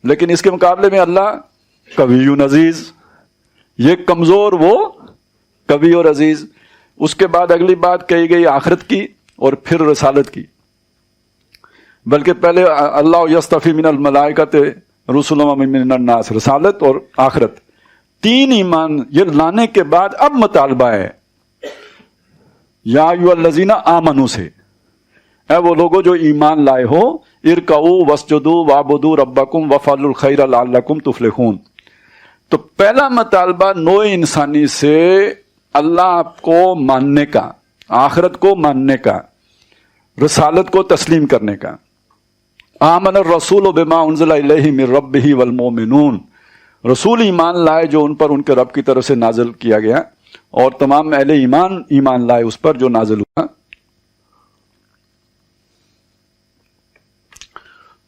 لیکن اس کے مقابلے میں اللہ قوی عزیز، یہ کمزور وہ قوی اور عزیز. اس کے بعد اگلی بات کہی گئی آخرت کی اور پھر رسالت کی. بلکہ پہلے اللہ یصطفی من الملائکۃ رسلا ومن الناس، رسالت اور آخرت، تین ایمان یہ لانے کے بعد اب مطالبہ ہے یا ایھا الذین آمنوا سے، اے وہ لوگوں جو ایمان لائے ہو، ارکعوا واسجدوا وعبدوا ربکم وافعلوا الخیر لعلکم تفلحون. تو پہلا مطالبہ نوع انسانی سے اللہ کو ماننے کا، آخرت کو ماننے کا، رسالت کو تسلیم کرنے کا. آمن الرسول بما انزل الیہ من ربہ والمؤمنون، رسول ایمان لائے جو ان پر ان کے رب کی طرف سے نازل کیا گیا، اور تمام اہل ایمان ایمان لائے اس پر جو نازل ہوا.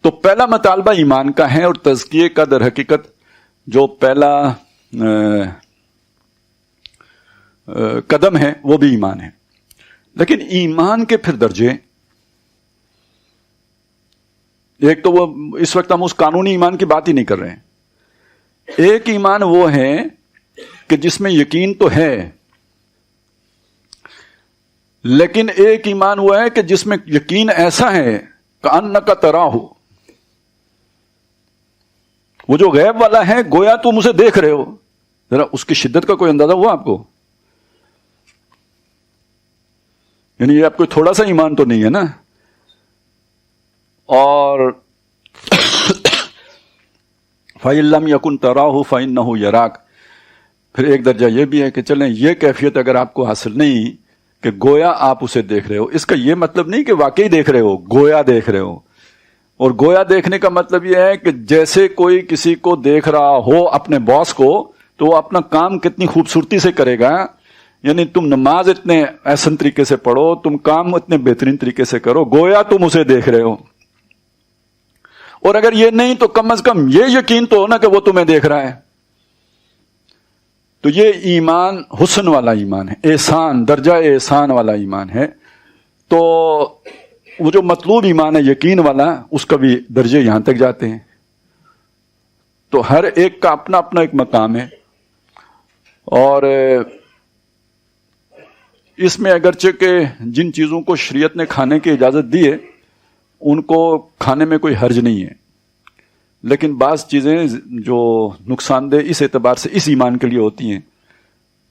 تو پہلا مطالبہ ایمان کا ہے، اور تزکیے کا در حقیقت جو پہلا قدم ہے وہ بھی ایمان ہے. لیکن ایمان کے پھر درجے، ایک تو وہ اس وقت ہم اس قانونی ایمان کی بات ہی نہیں کر رہے ہیں. ایک ایمان وہ ہے کہ جس میں یقین تو ہے، لیکن ایک ایمان وہ ہے کہ جس میں یقین ایسا ہے کأنک تراہ، وہ جو غیب والا ہے گویا تم اسے دیکھ رہے ہو. ذرا اس کی شدت کا کوئی اندازہ ہوا آپ کو؟ یعنی یہ آپ کو تھوڑا سا ایمان تو نہیں ہے نا. اور فَإِن لَّمْ يَكُن تَرَاهُ فَإِنَّهُ يَرَاكَ، پھر ایک درجہ یہ بھی ہے کہ چلیں یہ کیفیت اگر آپ کو حاصل نہیں کہ گویا آپ اسے دیکھ رہے ہو، اس کا یہ مطلب نہیں کہ واقعی دیکھ رہے ہو، گویا دیکھ رہے ہو. اور گویا دیکھنے کا مطلب یہ ہے کہ جیسے کوئی کسی کو دیکھ رہا ہو، اپنے باس کو، تو وہ اپنا کام کتنی خوبصورتی سے کرے گا. یعنی تم نماز اتنے احسن طریقے سے پڑھو، تم کام اتنے بہترین طریقے سے کرو، گویا تم اسے دیکھ رہے ہو. اور اگر یہ نہیں تو کم از کم یہ یقین تو ہو نا کہ وہ تمہیں دیکھ رہا ہے. تو یہ ایمان حسن والا ایمان ہے، احسان، درجہ احسان والا ایمان ہے. تو وہ جو مطلوب ایمان ہے یقین والا، اس کا بھی درجے یہاں تک جاتے ہیں. تو ہر ایک کا اپنا اپنا ایک مقام ہے. اور اس میں اگرچہ کہ جن چیزوں کو شریعت نے کھانے کی اجازت دی ہے ان کو کھانے میں کوئی حرج نہیں ہے، لیکن بعض چیزیں جو نقصان دہ اس اعتبار سے اس ایمان کے لیے ہوتی ہیں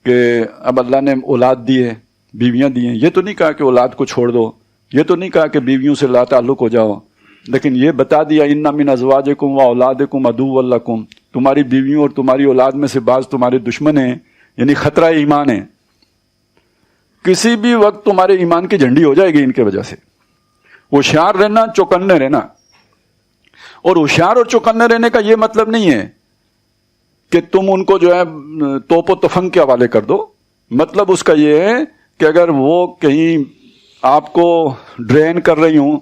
کہ اب اللہ نے اولاد دی ہے، بیویاں دی ہیں، یہ تو نہیں کہا کہ اولاد کو چھوڑ دو، یہ تو نہیں کہا کہ بیویوں سے لا تعلق ہو جاؤ، لیکن یہ بتا دیا ان من ازواجکم و اولادکم عدو لکم، تمہاری بیویوں اور تمہاری اولاد میں سے بعض تمہارے دشمن ہیں، یعنی خطرہ ایمان ہے. کسی بھی وقت تمہارے ایمان کی جھنڈی ہو جائے گی ان کے وجہ سے. ہوشیار رہنا، چوکنے رہنا. اور ہوشیار اور چوکنے رہنے کا یہ مطلب نہیں ہے کہ تم ان کو جو ہے توپ و تفنگ کے حوالے کر دو. مطلب اس کا یہ ہے کہ اگر وہ کہیں آپ کو ڈرین کر رہی ہوں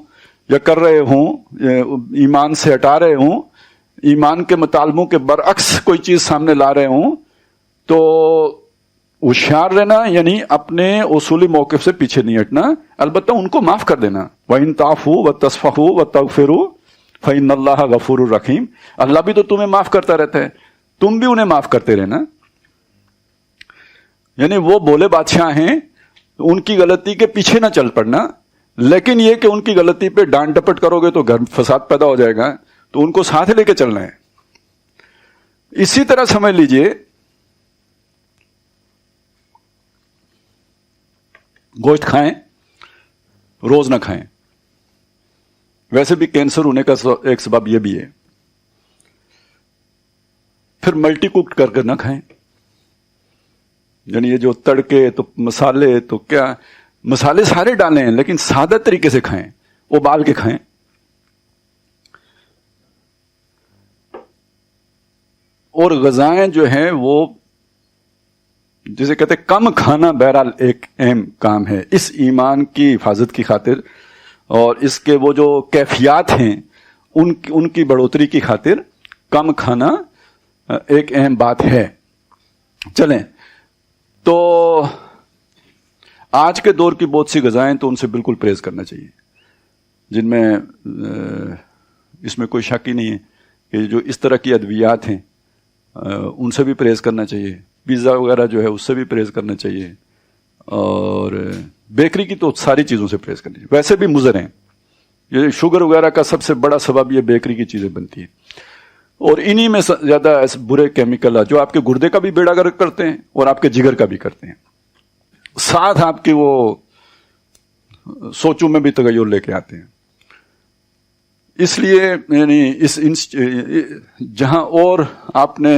یا کر رہے ہوں، ایمان سے ہٹا رہے ہوں، ایمان کے مطالبوں کے برعکس کوئی چیز سامنے لا رہے ہوں، تو ہوشیار رہنا یعنی اپنے اصولی موقف سے پیچھے نہیں ہٹنا، البتہ ان کو معاف کر دینا. وَإِن تَعْفُوا وَتَصْفَحُوا وَتَغْفِرُوا فَإِنَّ اللَّهَ غَفُورٌ رَحِيمٌ. اللہ بھی تو تمہیں معاف کرتا رہتا ہے، تم بھی انہیں معاف کرتے رہنا. یعنی وہ بولے بادشاہ ہیں، ان کی غلطی کے پیچھے نہ چل پڑنا، لیکن یہ کہ ان کی غلطی پہ ڈانٹ ڈپٹ کرو گے تو گھر فساد پیدا ہو جائے گا، تو ان کو ساتھ لے کے چلنا ہے. اسی طرح سمجھ لیجئے گوشت کھائیں، روز نہ کھائیں. ویسے بھی کینسر ہونے کا ایک سبب یہ بھی ہے. پھر ملٹی کوکڈ کر کے نہ کھائیں، یعنی یہ جو تڑکے تو مسالے تو کیا مسالے سارے ڈالیں لیکن سادہ طریقے سے کھائیں، ابال کے کھائیں. اور غذائیں جو ہیں وہ جسے کہتے ہیں کم کھانا بہرحال ایک اہم کام ہے اس ایمان کی حفاظت کی خاطر، اور اس کے وہ جو کیفیات ہیں ان کی بڑھوتری کی خاطر کم کھانا ایک اہم بات ہے. چلیں تو آج کے دور کی بہت سی غذائیں تو ان سے بالکل پرہیز کرنا چاہیے، جن میں اس میں کوئی شک ہی نہیں ہے کہ جو اس طرح کی ادویات ہیں ان سے بھی پرہیز کرنا چاہیے، پیزا وغیرہ جو ہے اس سے بھی پرہیز کرنا چاہیے، اور بیکری کی تو ساری چیزوں سے پرہیز کرنی چاہیے. ویسے بھی مضر ہیں، یہ شوگر وغیرہ کا سب سے بڑا سبب یہ بیکری کی چیزیں بنتی ہیں، اور انہی میں زیادہ ایسے برے کیمیکل ہیں جو آپ کے گردے کا بھی بیڑا گرک کرتے ہیں اور آپ کے جگر کا بھی کرتے ہیں، ساتھ آپ کی وہ سوچوں میں بھی تغیر لے کے آتے ہیں. اس لیے یعنی جہاں اور آپ نے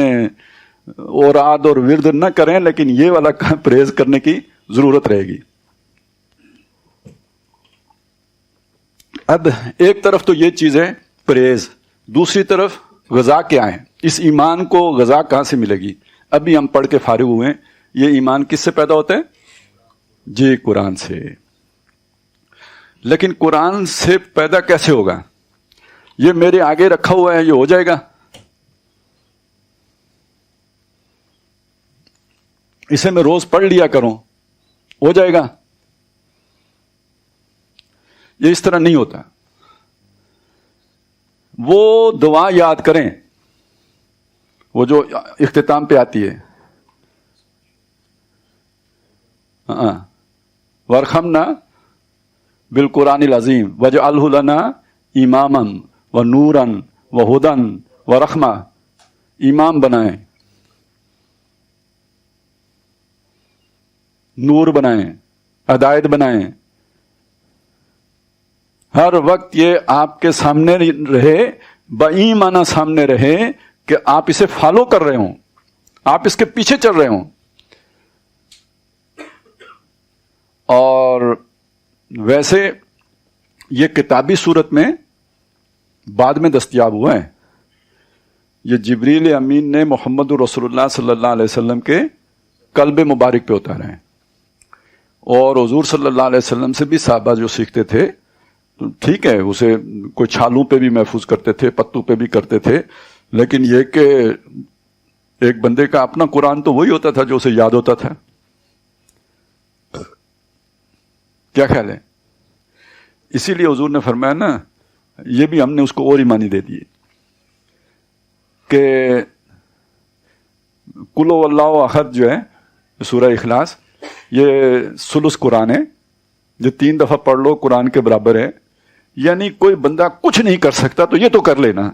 اوراد اور ورد نہ کریں، لیکن یہ والا پرہیز کرنے کی ضرورت رہے گی. اب ایک طرف تو یہ چیزیں پرہیز، دوسری طرف غذا کیا ہے؟ اس ایمان کو غذا کہاں سے ملے گی؟ ابھی ہم پڑھ کے فارغ ہوئے ہیں. یہ ایمان کس سے پیدا ہوتا ہے؟ جی قرآن سے. لیکن قرآن سے پیدا کیسے ہوگا؟ یہ میرے آگے رکھا ہوا ہے، یہ ہو جائے گا؟ اسے میں روز پڑھ لیا کروں، ہو جائے گا؟ یہ اس طرح نہیں ہوتا. وہ دعا یاد کریں، وہ جو اختتام پہ آتی ہے، وَارْحَمْنَا بِالْقُرْآنِ الْعَظِيمِ وَاجْعَلْهُ لَنَا إِمَامًا وَنُورًا وَهُدًى وَرَحْمَةً. امام بنائیں، نور بنائیں، ہدایت بنائیں. ہر وقت یہ آپ کے سامنے رہے، بایمانہ سامنے رہے کہ آپ اسے فالو کر رہے ہوں، آپ اس کے پیچھے چل رہے ہوں. اور ویسے یہ کتابی صورت میں بعد میں دستیاب ہوا ہے. یہ جبریل امین نے محمد رسول اللہ صلی اللہ علیہ وسلم کے قلب مبارک پہ اتارا ہے. اور حضور صلی اللہ علیہ وسلم سے بھی صحابہ جو سیکھتے تھے، تو ٹھیک ہے اسے کوئی چھالوں پہ بھی محفوظ کرتے تھے، پتوں پہ بھی کرتے تھے، لیکن یہ کہ ایک بندے کا اپنا قرآن تو وہی ہوتا تھا جو اسے یاد ہوتا تھا. کیا خیال ہے؟ اسی لیے حضور نے فرمایا نا، یہ بھی ہم نے اس کو اور ہی معنی دے دیے کہ قل هو اللہ احد جو ہے سورہ اخلاص، یہ ثلث قرآن ہے، جو 3 دفعہ پڑھ لو قرآن کے برابر ہے. یعنی کوئی بندہ کچھ نہیں کر سکتا تو یہ تو کر لینا.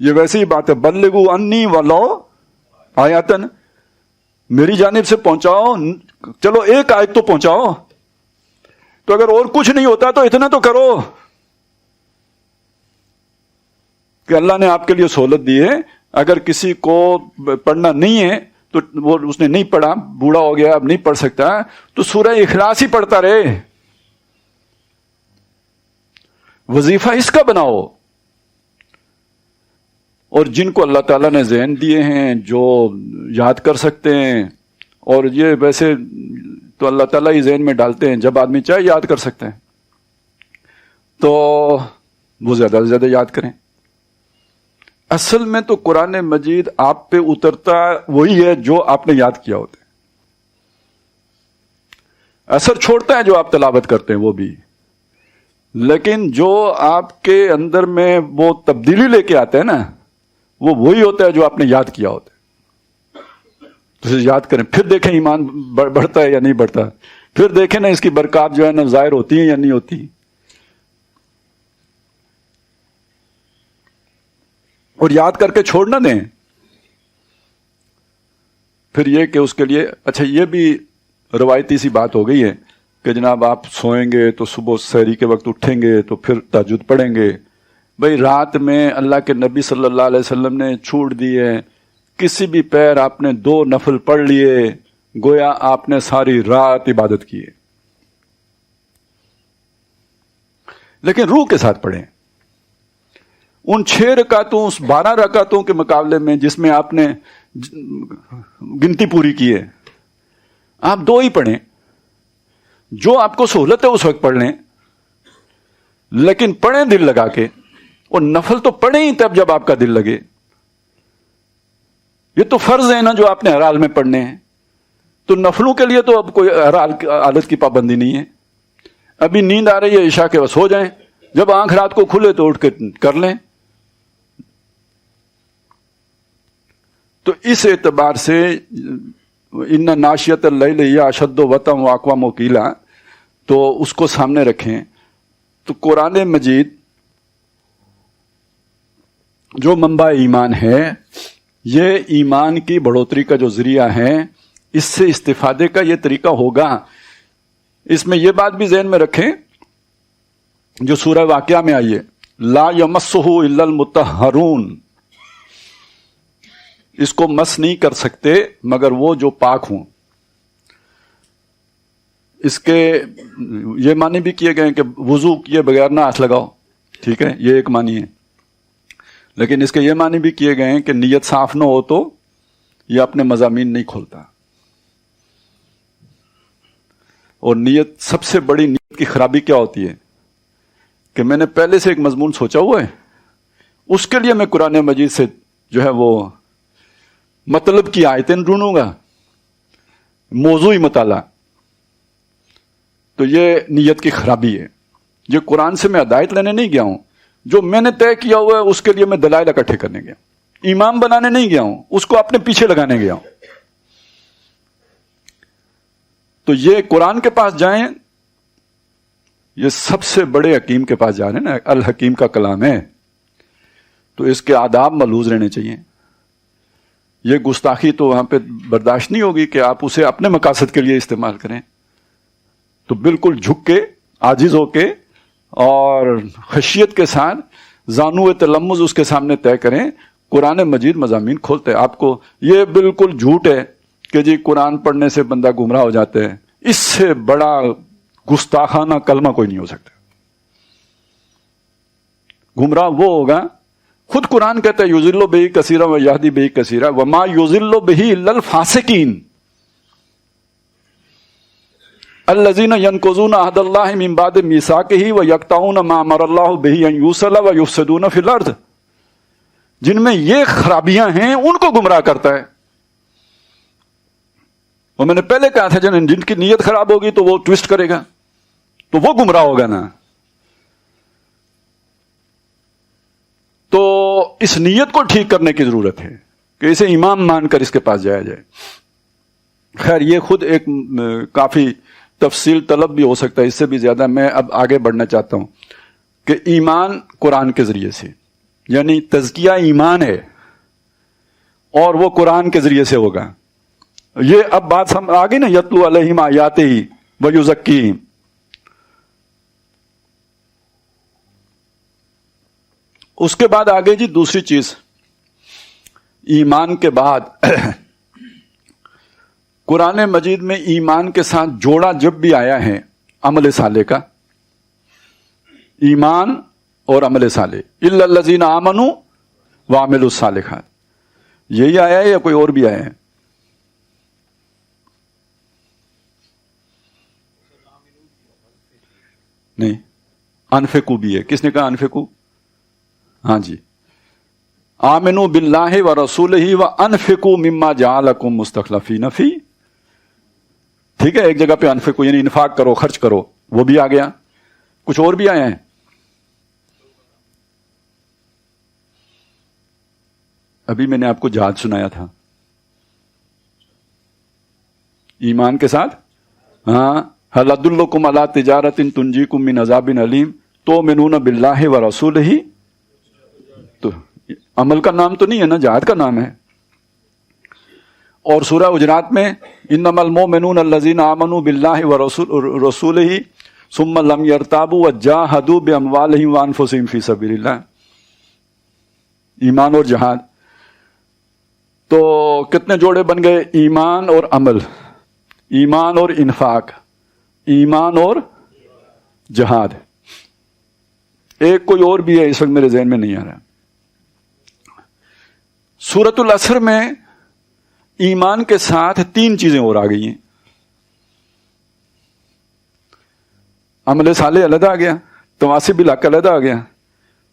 یہ ویسے ہی بات ہے، بلغوا انی ولو آیاتن، میری جانب سے پہنچاؤ، چلو ایک آیت تو پہنچاؤ. تو اگر اور کچھ نہیں ہوتا تو اتنا تو کرو کہ اللہ نے آپ کے لیے سہولت دی ہے. اگر کسی کو پڑھنا نہیں ہے تو وہ اس نے نہیں پڑھا، بوڑھا ہو گیا اب نہیں پڑھ سکتا، تو سورہ اخلاص ہی پڑھتا رہے. وظیفہ اس کا بناؤ. اور جن کو اللہ تعالیٰ نے ذہن دیے ہیں، جو یاد کر سکتے ہیں، اور یہ ویسے تو اللہ تعالیٰ ہی ذہن میں ڈالتے ہیں، جب آدمی چاہے یاد کر سکتے ہیں، تو وہ زیادہ سے زیادہ یاد کریں. اصل میں تو قرآن مجید آپ پہ اترتا وہی ہے جو آپ نے یاد کیا ہوتا ہے. اثر چھوڑتا ہے جو آپ تلاوت کرتے ہیں وہ بھی، لیکن جو آپ کے اندر میں وہ تبدیلی لے کے آتا ہے نا، وہ وہی ہوتا ہے جو آپ نے یاد کیا ہوتا ہے. تو اسے یاد کریں، پھر دیکھیں ایمان بڑھتا ہے یا نہیں بڑھتا، پھر دیکھیں نا اس کی برکات جو ہے نا ظاہر ہوتی ہیں یا نہیں ہوتی. اور یاد کر کے چھوڑ نہ دیں. پھر یہ کہ اس کے لیے اچھا یہ بھی روایتی سی بات ہو گئی ہے کہ جناب آپ سوئیں گے تو صبح سحری کے وقت اٹھیں گے تو پھر تہجد پڑھیں گے. بھئی رات میں اللہ کے نبی صلی اللہ علیہ وسلم نے چھوٹ دی ہے، کسی بھی پیر آپ نے 2 نفل پڑھ لیے، گویا آپ نے ساری رات عبادت کی ہے. لیکن روح کے ساتھ پڑھیں. ان 6 رکعتوں، اس 12 رکعتوں کے مقابلے میں جس میں آپ نے گنتی پوری کی ہے، آپ 2 ہی پڑھیں. جو آپ کو سہولت ہے اس وقت پڑھ لیں، لیکن پڑھیں دل لگا کے. اور نفل تو پڑھیں ہی تب جب آپ کا دل لگے. یہ تو فرض ہے نا جو آپ نے ہر حال میں پڑھنے ہیں. تو نفلوں کے لیے تو اب کوئی ہر حالت کی پابندی نہیں ہے. ابھی نیند آ رہی ہے عشاء کے بس ہو جائیں, جب آنکھ رات کو کھلے تو اٹھ کے کر لیں. تو اس اعتبار سے ان ناشیت اللیل ہی اشد وطئا واقوم قیلا, تو اس کو سامنے رکھیں. تو قرآن مجید جو منبع ایمان ہے, یہ ایمان کی بڑھوتری کا جو ذریعہ ہے, اس سے استفادے کا یہ طریقہ ہوگا. اس میں یہ بات بھی ذہن میں رکھیں جو سورہ واقعہ میں آئی ہے, لا یمسہ الا المطہرون, اس کو مس نہیں کر سکتے مگر وہ جو پاک ہوں. اس کے یہ معنی بھی کیے گئے کہ وضو کیے بغیر نہ ہاتھ لگاؤ, ٹھیک ہے, یہ ایک معنی ہے. لیکن اس کے یہ معنی بھی کیے گئے ہیں کہ نیت صاف نہ ہو تو یہ اپنے مضامین نہیں کھولتا. اور نیت, سب سے بڑی نیت کی خرابی کیا ہوتی ہے کہ میں نے پہلے سے ایک مضمون سوچا ہوا ہے, اس کے لیے میں قرآن مجید سے جو ہے وہ مطلب کی آیتیں ڈھونڈوں گا, موضوعی مطالعہ. تو یہ نیت کی خرابی ہے. یہ قرآن سے میں ہدایت لینے نہیں گیا ہوں, جو میں نے طے کیا ہوا ہے اس کے لیے میں دلائل اکٹھے کرنے گیا. امام بنانے نہیں گیا ہوں, اس کو اپنے پیچھے لگانے گیا ہوں. تو یہ قرآن کے پاس جائیں, یہ سب سے بڑے حکیم کے پاس جا رہے ہیں نا, الحکیم کا کلام ہے, تو اس کے آداب ملحوظ رہنے چاہیے. یہ گستاخی تو وہاں پہ برداشت نہیں ہوگی کہ آپ اسے اپنے مقاصد کے لیے استعمال کریں. تو بالکل جھک کے, عاجز ہو کے اور خشیت کے ساتھ زانو تلمذ اس کے سامنے طے کریں. قرآن مجید مضامین کھولتے ہیں. آپ کو یہ بالکل جھوٹ ہے کہ جی قرآن پڑھنے سے بندہ گمراہ ہو جاتا ہے, اس سے بڑا گستاخانہ کلمہ کوئی نہیں ہو سکتا. گمراہ وہ ہوگا, خود قرآن کہتا ہے یضل بہ کثیرا و یہدی بہ کثیرا وما یضل بہ الا الفاسقین الذین ینقضون عہد اللہ من بعد میثاقہ ویقطعون ما امر اللہ بہ ان یوصل ویفسدون فی الارض. جن میں یہ خرابیاں ہیں ان کو گمراہ کرتا ہے. اور میں نے پہلے کہا تھا جن کی نیت خراب ہوگی تو وہ ٹویسٹ کرے گا, تو وہ گمراہ ہوگا نا. تو اس نیت کو ٹھیک کرنے کی ضرورت ہے کہ اسے امام مان کر اس کے پاس جایا جائے. خیر یہ خود ایک کافی تفصیل طلب بھی ہو سکتا ہے, اس سے بھی زیادہ میں اب آگے بڑھنا چاہتا ہوں کہ ایمان قرآن کے ذریعے سے, یعنی تزکیہ ایمان ہے اور وہ قرآن کے ذریعے سے ہوگا. یہ اب بات سم آ گئی نا, یتلو علیہم آیاتہ ویزکیہم. اس کے بعد آگے جی دوسری چیز, ایمان کے بعد قرآن مجید میں ایمان کے ساتھ جوڑا جب بھی آیا ہے عمل صالح کا, ایمان اور عمل صالح, الا الذین آمنوا وعملوا الصالحات, یہی آیا ہے یا کوئی اور بھی آیا ہے؟ نہیں, انفقوا بھی ہے. کس نے کہا انفقوا؟ ہاں جی, آمنوا باللہ ورسولہ وانفقوا مما جعلکم مستخلفین فی. ٹھیک ہے, ایک جگہ پہ انفقوا یعنی انفاق کرو, خرچ کرو, وہ بھی آ گیا. کچھ اور بھی آئے ہیں؟ ابھی میں نے آپ کو جہاد سنایا تھا ایمان کے ساتھ. ہاں, هل ادلکم علی تجارۃ تنجیکم من عذاب علیم تؤمنون باللہ ورسولہ. تو عمل کا نام تو نہیں ہے نا, جہاد کا نام ہے. اور سورہ حجرات میں انما المؤمنون الذین آمنوا باللہ ورسولہ ثم لم یرتابوا وجاہدوا باموالہم وانفسہم فی سبیل اللہ. ایمان اور جہاد. تو کتنے جوڑے بن گئے؟ ایمان اور عمل, ایمان اور انفاق, ایمان اور جہاد. ایک کوئی اور بھی ہے, اس وقت میرے ذہن میں نہیں آ رہا. سورۃ العصر میں ایمان کے ساتھ تین چیزیں اور آ گئی ہیں. عمل صالح علیحدہ آ گیا, تواسب بالحق علیحدہ آ گیا,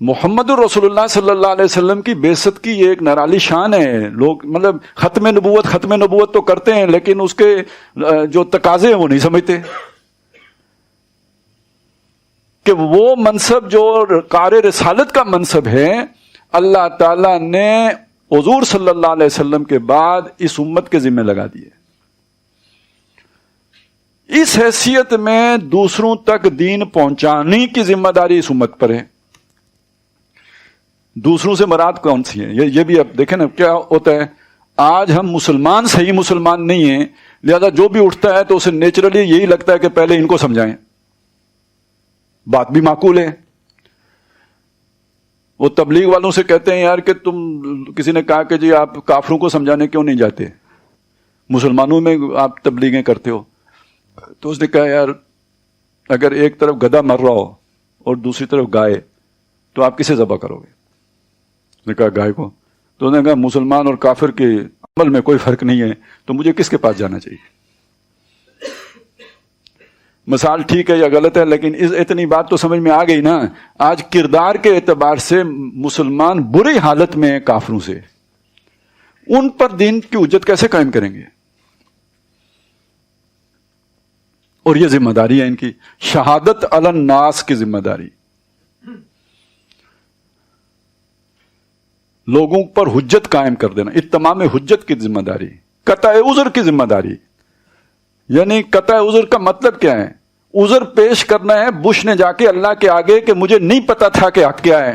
محمد الرسول اللہ صلی اللہ علیہ وسلم کی بعثت کی یہ ایک نرالی شان ہے. لوگ مطلب ختم نبوت تو کرتے ہیں لیکن اس کے جو تقاضے ہیں وہ نہیں سمجھتے کہ وہ منصب جو کار رسالت کا منصب ہے اللہ تعالی نے حضور صلی اللہ علیہ وسلم کے بعد اس امت کے ذمہ لگا دیے. اس حیثیت میں دوسروں تک دین پہنچانے کی ذمہ داری اس امت پر ہے. دوسروں سے مراد کون سی ہے؟ یہ بھی اب دیکھیں نا کیا ہوتا ہے. آج ہم مسلمان صحیح مسلمان نہیں ہیں، لہذا جو بھی اٹھتا ہے تو اسے نیچرلی یہی لگتا ہے کہ پہلے ان کو سمجھائیں. بات بھی معقول ہے. وہ تبلیغ والوں سے کہتے ہیں یار کہ تم، کسی نے کہا کہ جی آپ کافروں کو سمجھانے کیوں نہیں جاتے، مسلمانوں میں آپ تبلیغیں کرتے ہو. تو اس نے کہا یار اگر ایک طرف گدھا مر رہا ہو اور دوسری طرف گائے تو آپ کسے ذبح کرو گے؟ اس نے کہا گائے کو. تو انہوں نے کہا مسلمان اور کافر کے عمل میں کوئی فرق نہیں ہے تو مجھے کس کے پاس جانا چاہیے؟ مثال ٹھیک ہے یا غلط ہے لیکن اتنی بات تو سمجھ میں آ گئی نا. آج کردار کے اعتبار سے مسلمان بری حالت میں ہیں کافروں سے، ان پر دین کی حجت کیسے قائم کریں گے؟ اور یہ ذمہ داری ہے ان کی، شہادت علی الناس کی ذمہ داری، لوگوں پر حجت قائم کر دینا، اتمام حجت کی ذمہ داری، قطع عذر کی ذمہ داری. یعنی قطع عذر کا مطلب کیا ہے؟ عذر پیش کرنا ہے بش نے جا کے اللہ کے آگے کہ مجھے نہیں پتا تھا کہ حق کیا ہے.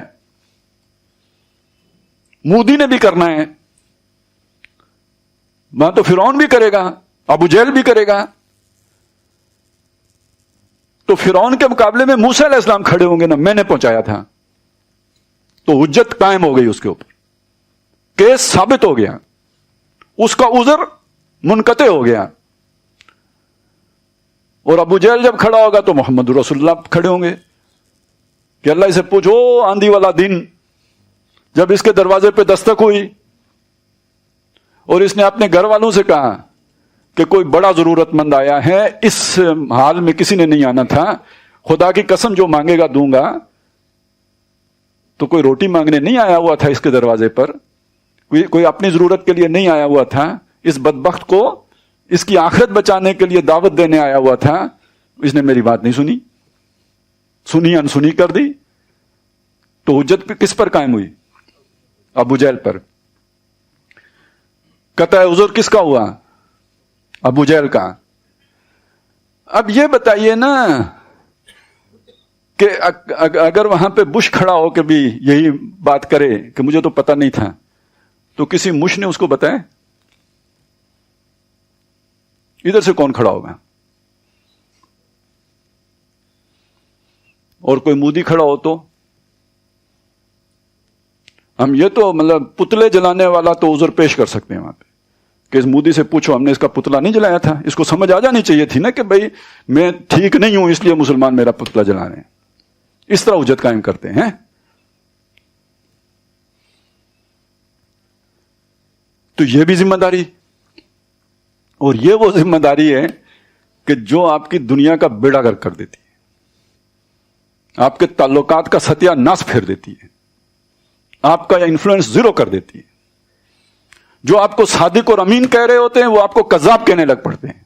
مودی نے بھی کرنا ہے، وہاں تو فرعون بھی کرے گا، ابو جہل بھی کرے گا. تو فرعون کے مقابلے میں موسیٰ علیہ السلام کھڑے ہوں گے نا، میں نے پہنچایا تھا. تو حجت قائم ہو گئی اس کے اوپر، کیس ثابت ہو گیا، اس کا عذر منقطع ہو گیا. اور ابو جہل جب کھڑا ہوگا تو محمد رسول اللہ کھڑے ہوں گے کہ اللہ سے پوچھو آندھی والا دن جب اس کے دروازے پہ دستک ہوئی اور اس نے اپنے گھر والوں سے کہا کہ کوئی بڑا ضرورت مند آیا ہے، اس حال میں کسی نے نہیں آنا تھا، خدا کی قسم جو مانگے گا دوں گا. تو کوئی روٹی مانگنے نہیں آیا ہوا تھا اس کے دروازے پر، کوئی اپنی ضرورت کے لیے نہیں آیا ہوا تھا، اس بدبخت کو اس کی آخرت بچانے کے لیے دعوت دینے آیا ہوا تھا. اس نے میری بات نہیں سنی انسنی کر دی. تو حجت کس پر قائم ہوئی؟ ابو جہل پر. قطع عذر کس کا ہوا؟ ابو جہل کا. اب یہ بتائیے نا کہ اگر وہاں پہ بش کھڑا ہو کے بھی یہی بات کرے کہ مجھے تو پتہ نہیں تھا، تو کسی مش نے اس کو بتایا؟ ادھر سے کون کھڑا ہوگا؟ اور کوئی مودی کھڑا ہو تو ہم یہ تو مطلب پتلے جلانے والا تو عذر پیش کر سکتے ہیں وہاں پہ کہ اس مودی سے پوچھو ہم نے اس کا پتلا نہیں جلایا تھا. اس کو سمجھ آ جانی چاہیے تھی نا کہ بھائی میں ٹھیک نہیں ہوں اس لیے مسلمان میرا پتلا جلا رہے ہیں. اس طرح حجت قائم کرتے ہیں. تو یہ بھی ذمہ داری، اور یہ وہ ذمہ داری ہے کہ جو آپ کی دنیا کا بیڑا گرک کر دیتی ہے، آپ کے تعلقات کا ستیہ ناش پھیر دیتی ہے، آپ کا انفلوئنس زیرو کر دیتی ہے. جو آپ کو صادق اور امین کہہ رہے ہوتے ہیں وہ آپ کو کذاب کہنے لگ پڑتے ہیں.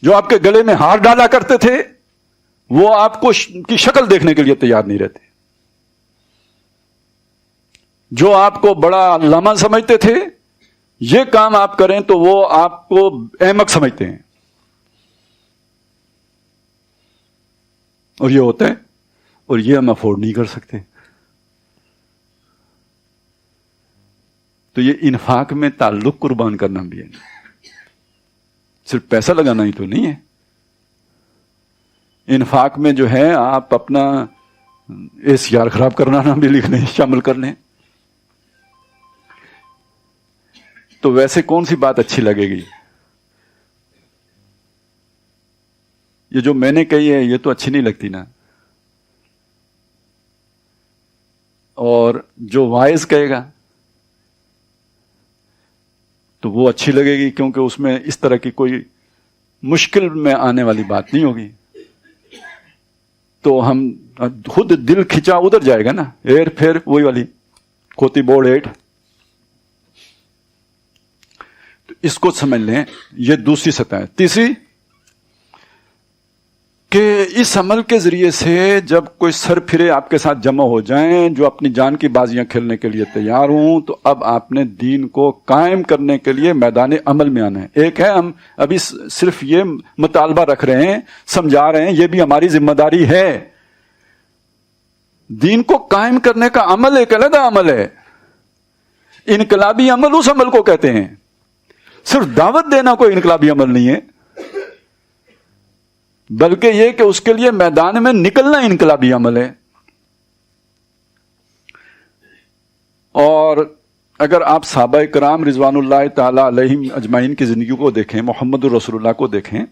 جو آپ کے گلے میں ہار ڈالا کرتے تھے وہ آپ کو کی شکل دیکھنے کے لیے تیار نہیں رہتے. جو آپ کو بڑا علامہ سمجھتے تھے یہ کام آپ کریں تو وہ آپ کو احمق سمجھتے ہیں. اور یہ ہوتا ہے، اور یہ ہم افورڈ نہیں کر سکتے. تو یہ انفاق میں تعلق قربان کرنا بھی ہے، صرف پیسہ لگانا ہی تو نہیں ہے. انفاق میں جو ہے آپ اپنا ACR خراب کرنا نہ بھی لکھ لیں، شامل کر لیں. تو ویسے کون سی بات اچھی لگے گی؟ یہ جو میں نے کہی ہے یہ تو اچھی نہیں لگتی نا. اور جو وائز کہے گا تو وہ اچھی لگے گی کیونکہ اس میں اس طرح کی کوئی مشکل میں آنے والی بات نہیں ہوگی. تو ہم خود دل کھینچا ادھر جائے گا نا، ایر پھر وہی والی کھوتی بورڈ ایٹ. تو اس کو سمجھ لیں، یہ دوسری سطح ہے. تیسری کہ اس عمل کے ذریعے سے جب کوئی سر پھرے آپ کے ساتھ جمع ہو جائیں جو اپنی جان کی بازیاں کھیلنے کے لیے تیار ہوں، تو اب آپ نے دین کو قائم کرنے کے لیے میدان عمل میں آنا ہے. ایک ہے ہم ابھی صرف یہ مطالبہ رکھ رہے ہیں، سمجھا رہے ہیں، یہ بھی ہماری ذمہ داری ہے. دین کو قائم کرنے کا عمل ایک علیحدہ عمل ہے. انقلابی عمل اس عمل کو کہتے ہیں. صرف دعوت دینا کوئی انقلابی عمل نہیں ہے، بلکہ یہ کہ اس کے لیے میدان میں نکلنا انقلابی عمل ہے. اور اگر آپ صحابہ کرام رضوان اللہ تعالی علیہم اجمعین کی زندگی کو دیکھیں، محمد الرسول اللہ کو دیکھیں،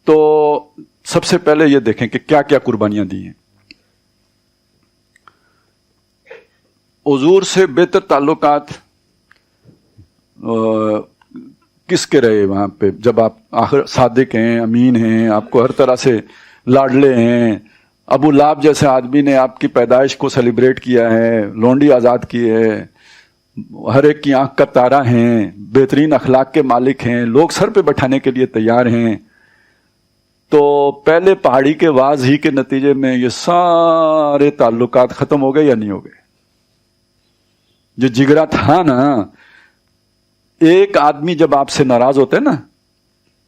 تو سب سے پہلے یہ دیکھیں کہ کیا کیا قربانیاں دی ہیں. حضور سے بہتر تعلقات کس کے رہے وہاں پہ جب آپ آخر صادق ہیں، امین ہیں، آپ کو ہر طرح سے لاڈلے ہیں. ابو لہب جیسے آدمی نے آپ کی پیدائش کو سیلیبریٹ کیا ہے، لونڈی آزاد کی ہے، ہر ایک کی آنکھ کا تارا ہیں، بہترین اخلاق کے مالک ہیں، لوگ سر پہ بٹھانے کے لیے تیار ہیں. تو پہلے پہاڑی کے واز ہی کے نتیجے میں یہ سارے تعلقات ختم ہو گئے یا نہیں ہو گئے؟ جو جگرا تھا نا، ایک آدمی جب آپ سے ناراض ہوتا ہے نا،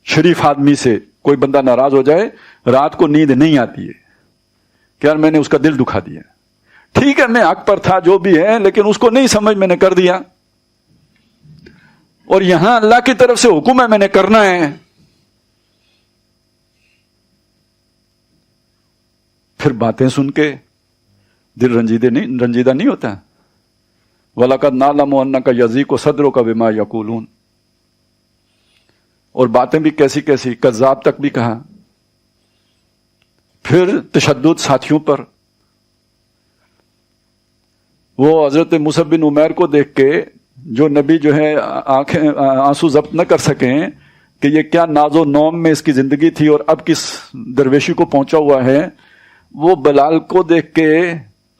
شریف آدمی سے کوئی بندہ ناراض ہو جائے، رات کو نیند نہیں آتی ہے کہ یار میں نے اس کا دل دکھا دیا. ٹھیک ہے میں حق پر تھا جو بھی ہے، لیکن اس کو نہیں سمجھ میں نے کر دیا. اور یہاں اللہ کی طرف سے حکم ہے میں نے کرنا ہے. پھر باتیں سن کے دل رنجیدہ نہیں ہوتا. وَلَقَدْ نَعْلَمُ أَنَّكَ يَضِيقُ صَدْرُكَ بِمَا يَقُولُونَ. اور باتیں بھی کیسی کیسی، کذاب تک بھی کہا. پھر تشدد ساتھیوں پر. وہ حضرت مصعب بن عمیر کو دیکھ کے جو نبی جو ہے آنکھیں آنسو ضبط نہ کر سکیں کہ یہ کیا ناز و نوم میں اس کی زندگی تھی اور اب کس درویشی کو پہنچا ہوا ہے، وہ بلال کو دیکھ کے،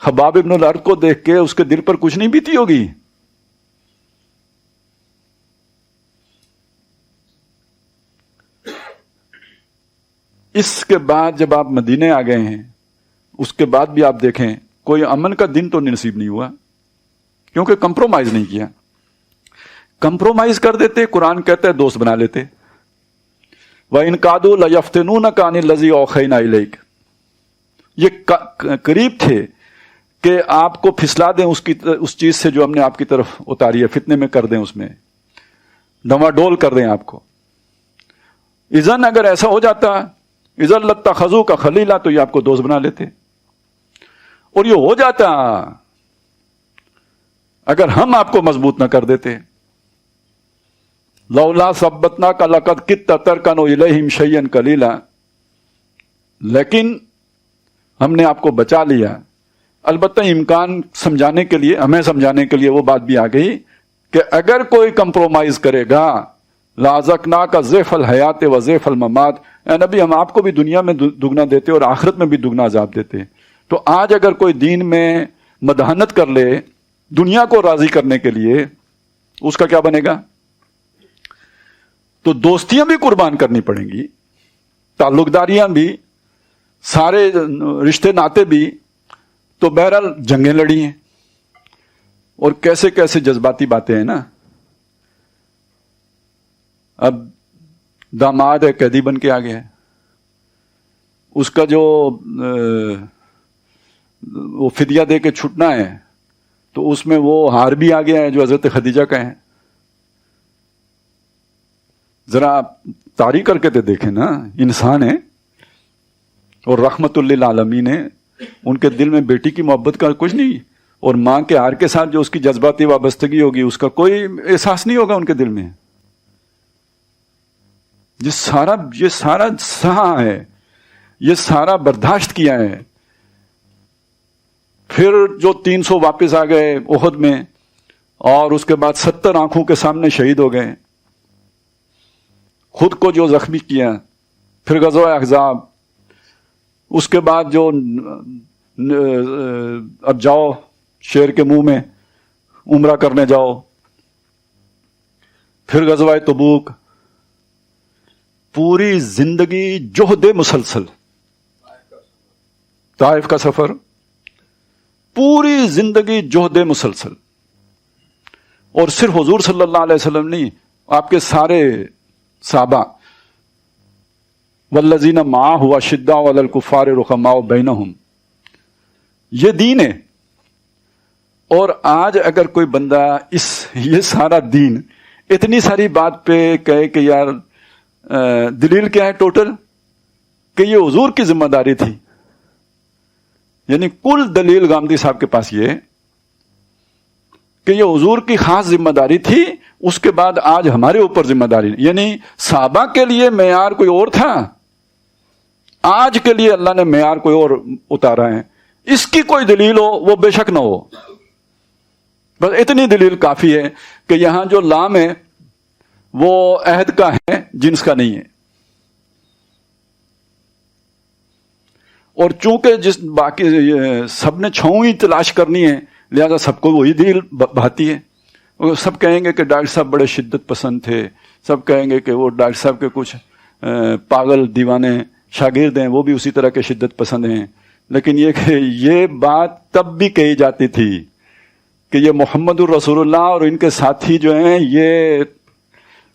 خباب ابن الارض کو دیکھ کے اس کے دل پر کچھ نہیں بیتی ہوگی. اس کے بعد جب آپ مدینے آ گئے ہیں، اس کے بعد بھی آپ دیکھیں کوئی امن کا دن تو نصیب نہیں ہوا، کیونکہ کمپرومائز نہیں کیا. کمپرومائز کر دیتے، قرآن کہتا ہے دوست بنا لیتے. وَإِن كَادُوا لَيَفْتِنُونَكَ عَنِ الَّذِي أَوْحَيْنَا إِلَيْكَ. یہ قریب تھے کہ آپ کو پھسلا دیں اس چیز سے جو ہم نے آپ کی طرف اتاری ہے، فتنے میں کر دیں، اس میں ڈما ڈول کر دیں آپ کو. اذن اگر ایسا ہو جاتا، اذن لَاتَّخَذُوكَ خَلِيلًا، تو یہ آپ کو دوست بنا لیتے. اور یہ ہو جاتا اگر ہم آپ کو مضبوط نہ کر دیتے. لولا ثبتناک لقد کدت ترکن الیہم شیئا قلیلا. لیکن ہم نے آپ کو بچا لیا. البتہ امکان سمجھانے کے لیے، ہمیں سمجھانے کے لیے وہ بات بھی آ گئی کہ اگر کوئی کمپرومائز کرے گا لازقناک ضعف الحیات و ضعف الممات، اے نبی ہم آپ کو بھی دنیا میں دگنا دیتے اور آخرت میں بھی دگنا عذاب دیتے. تو آج اگر کوئی دین میں مداحنت کر لے دنیا کو راضی کرنے کے لیے، اس کا کیا بنے گا؟ تو دوستیاں بھی قربان کرنی پڑیں گی، تعلق داریاں بھی، سارے رشتے ناتے بھی. تو بہرحال جنگیں لڑی ہیں اور کیسے کیسے جذباتی باتیں ہیں نا. اب داماد ہے، قیدی بن کے آ گیا ہے، اس کا جو وہ فدیہ دے کے چھٹنا ہے، تو اس میں وہ ہار بھی آ گیا ہے جو حضرت خدیجہ کا ہے. ذرا تاریخ کر کے تو دیکھیں نا، انسان ہے اور رحمت للعالمین ہے، ان کے دل میں بیٹی کی محبت کا کچھ نہیں، اور ماں کے ہار کے ساتھ جو اس کی جذباتی وابستگی ہوگی اس کا کوئی احساس نہیں ہوگا ان کے دل میں. یہ سارا سہا ہے، یہ سارا برداشت کیا ہے. پھر جو 300 واپس آ گئے احد میں، اور اس کے بعد 70 آنکھوں کے سامنے شہید ہو گئے. خود کو جو زخمی کیا. پھر غزوہ احزاب، اس کے بعد جو اب جاؤ شیر کے منہ میں عمرہ کرنے جاؤ، پھر غزوہ تبوک، پوری زندگی جہد مسلسل، طائف کا سفر، پوری زندگی جہد مسلسل. اور صرف حضور صلی اللہ علیہ وسلم نہیں، آپ کے سارے صحابہ، والذین معہ اشداء علی الکفار رحماء بینہم، یہ دین ہے. اور آج اگر کوئی بندہ یہ سارا دین اتنی ساری بات پہ کہے کہ یار دلیل کیا ہے ٹوٹل، کہ یہ حضور کی ذمہ داری تھی، یعنی کل دلیل گامدی صاحب کے پاس یہ ہے کہ یہ حضور کی خاص ذمہ داری تھی، اس کے بعد آج ہمارے اوپر ذمہ داری. یعنی صحابہ کے لیے معیار کوئی اور تھا، آج کے لیے اللہ نے معیار کوئی اور اتارا ہے. اس کی کوئی دلیل ہو وہ بے شک نہ ہو، بس اتنی دلیل کافی ہے کہ یہاں جو لام ہے وہ عہد کا ہے، جنس کا نہیں ہے. اور چونکہ جس باقی سب نے چھاؤں ہی تلاش کرنی ہے، لہذا سب کو وہی دلیل بھاتی ہے. سب کہیں گے کہ ڈاکٹر صاحب بڑے شدت پسند تھے، سب کہیں گے کہ وہ ڈاکٹر صاحب کے کچھ پاگل دیوانے شاگرد ہیں، وہ بھی اسی طرح کے شدت پسند ہیں. لیکن یہ بات تب بھی کہی جاتی تھی کہ یہ محمد الرسول اللہ اور ان کے ساتھی جو ہیں یہ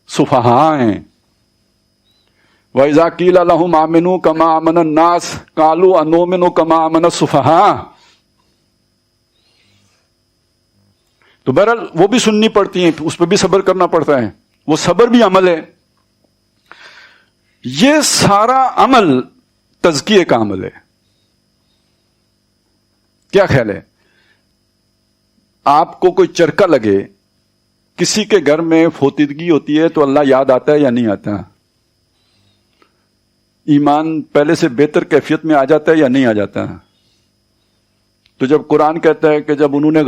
سفہاء ہیں. وَإِذَا قِيلَ لَهُمْ آمِنُوا كَمَا آمَنَ النَّاسُ قَالُوا أَنُؤْمِنُ كَمَا آمَنَ السُّفَهَاءُ. تو بہرحال وہ بھی سننی پڑتی ہیں، اس پہ بھی صبر کرنا پڑتا ہے، وہ صبر بھی عمل ہے. یہ سارا عمل تزکیے کا عمل ہے. کیا خیال ہے؟ آپ کو کوئی چرکا لگے، کسی کے گھر میں فوتیدگی ہوتی ہے تو اللہ یاد آتا ہے یا نہیں آتا؟ ایمان پہلے سے بہتر کیفیت میں آ جاتا ہے یا نہیں آ جاتا؟ تو جب قرآن کہتا ہے کہ جب انہوں نے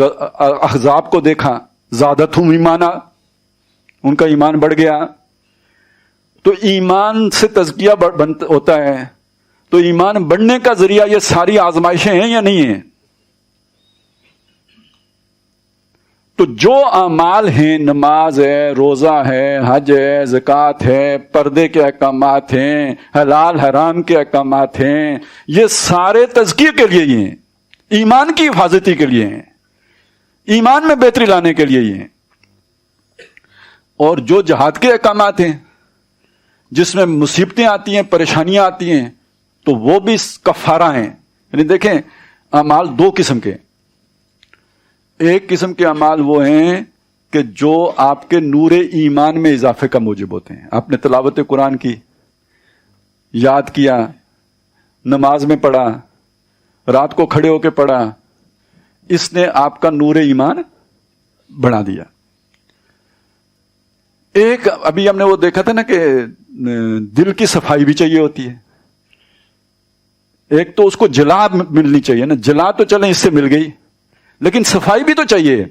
احزاب کو دیکھا زادتہم ایمانا، ان کا ایمان بڑھ گیا، تو ایمان سے تزکیہ ہوتا ہے. تو ایمان بڑھنے کا ذریعہ یہ ساری آزمائشیں ہیں یا نہیں ہیں؟ تو جو اعمال ہیں، نماز ہے، روزہ ہے، حج ہے، زکوٰۃ ہے، پردے کے احکامات ہیں، حلال حرام کے احکامات ہیں، یہ سارے تزکیے کے لیے ہی ہیں، ایمان کی حفاظتی کے لیے ہیں، ایمان میں بہتری لانے کے لیے ہی ہیں. اور جو جہاد کے احکامات ہیں جس میں مصیبتیں آتی ہیں، پریشانیاں آتی ہیں، تو وہ بھی کفارہ ہیں. یعنی دیکھیں اعمال دو قسم کے، ایک قسم کے اعمال وہ ہیں کہ جو آپ کے نور ایمان میں اضافے کا موجب ہوتے ہیں. آپ نے تلاوت قرآن کی، یاد کیا، نماز میں پڑھا، رات کو کھڑے ہو کے پڑھا، اس نے آپ کا نور ایمان بڑھا دیا. ایک ابھی ہم نے وہ دیکھا تھا نا کہ دل کی صفائی بھی چاہیے ہوتی ہے. ایک تو اس کو جلا ملنی چاہیے نا، جلا تو چلیں اس سے مل گئی، لیکن صفائی بھی تو چاہیے.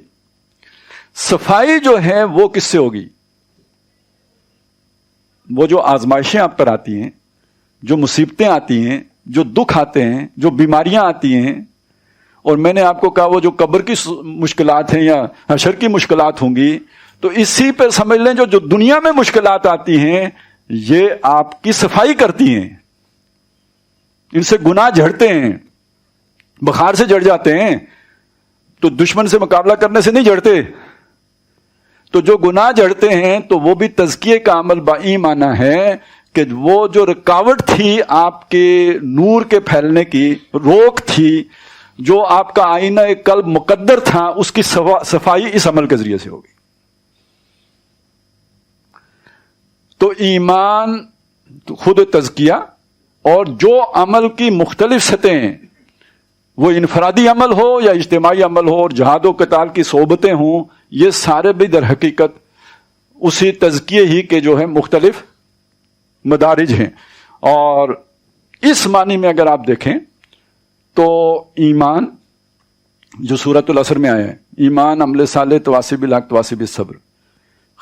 صفائی جو ہے وہ کس سے ہوگی؟ وہ جو آزمائشیں آپ پر آتی ہیں، جو مصیبتیں آتی ہیں، جو دکھ آتے ہیں، جو بیماریاں آتی ہیں، اور میں نے آپ کو کہا وہ جو قبر کی مشکلات ہیں یا حشر کی مشکلات ہوں گی، تو اسی پہ سمجھ لیں جو دنیا میں مشکلات آتی ہیں یہ آپ کی صفائی کرتی ہیں. ان سے گناہ جھڑتے ہیں، بخار سے جھڑ جاتے ہیں، تو دشمن سے مقابلہ کرنے سے نہیں جھڑتے. تو جو گناہ جھڑتے ہیں تو وہ بھی تزکیے کا عمل بایمانہ ہے کہ وہ جو رکاوٹ تھی آپ کے نور کے پھیلنے کی، روک تھی، جو آپ کا آئینہ قلب مقدر تھا، اس کی صفائی اس عمل کے ذریعے سے ہوگی. تو ایمان خود تزکیہ، اور جو عمل کی مختلف سطحیں ہیں، وہ انفرادی عمل ہو یا اجتماعی عمل ہو، اور جہاد و قتال کی صحبتیں ہوں، یہ سارے بھی در حقیقت اسی تزکیے ہی کے جو ہے مختلف مدارج ہیں. اور اس معنی میں اگر آپ دیکھیں تو ایمان جو سورۃ العصر میں آیا ہے، ایمان عمل صالح تواصی بالحق تواصی بالصبر،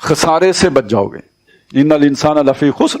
خسارے سے بچ جاؤ گے. ان الانسان لفی خسر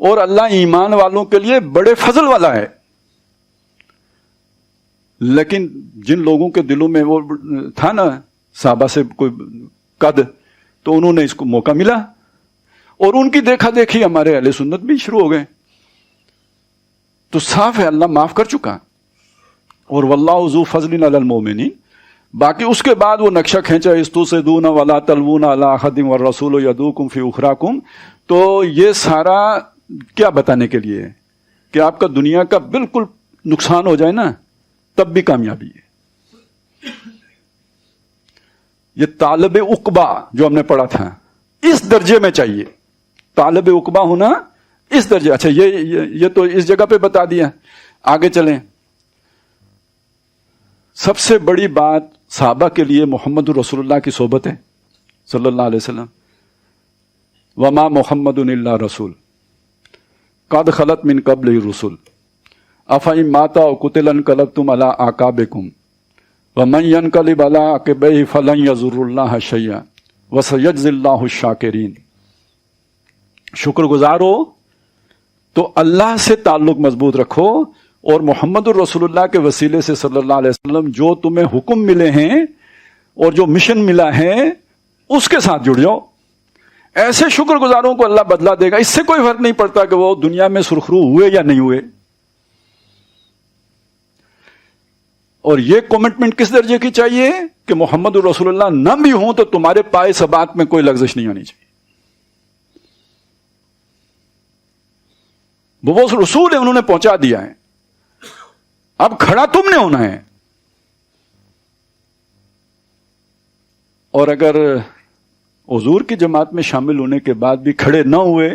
اور اللہ ایمان والوں کے لیے بڑے فضل والا ہے. لیکن جن لوگوں کے دلوں میں وہ تھا نا صحابہ سے کوئی قد، تو انہوں نے اس کو موقع ملا اور ان کی دیکھا دیکھی ہمارے اہل سنت بھی شروع ہو گئے. تو صاف ہے اللہ معاف کر چکا. اور واللہ ذو فضل علی المؤمنین. باقی اس کے بعد وہ نقشہ کھینچا استوصدون ولا تلوون علی احد والرسول یدعوکم فی اخراکم. تو یہ سارا کیا بتانے کے لیے ہے کہ آپ کا دنیا کا بالکل نقصان ہو جائے نا تب بھی کامیابی ہے. یہ طالب عقبہ جو ہم نے پڑھا تھا اس درجے میں چاہیے. طالب عقبہ ہونا اس درجے. اچھا یہ تو اس جگہ پہ بتا دیا. آگے چلیں. سب سے بڑی بات صحابہ کے لیے محمد رسول اللہ کی صحبت ہے صلی اللہ علیہ وسلم. وما محمد الا رسول قد خلت من قبل الرسل افإن مات أو قتل انقلبتم على أعقابكم ومن ينقلب على عقبيه فلن يضر الله شيئا وسيجزي الله الشاكرين. شکر گزار ہو تو اللہ سے تعلق مضبوط رکھو اور محمد الرسول اللہ کے وسیلے سے صلی اللہ علیہ وسلم جو تمہیں حکم ملے ہیں اور جو مشن ملا ہے اس کے ساتھ جڑ جاؤ. ایسے شکر گزاروں کو اللہ بدلہ دے گا. اس سے کوئی فرق نہیں پڑتا کہ وہ دنیا میں سرخرو ہوئے یا نہیں ہوئے. اور یہ کمٹمنٹ کس درجے کی چاہیے کہ محمد الرسول اللہ نہ بھی ہوں تو تمہارے پائے ثبات میں کوئی لغزش نہیں ہونی چاہیے. وہ رسول ہے، انہوں نے پہنچا دیا ہے، اب کھڑا تم نے ہونا ہے. اور اگر حضور کی جماعت میں شامل ہونے کے بعد بھی کھڑے نہ ہوئے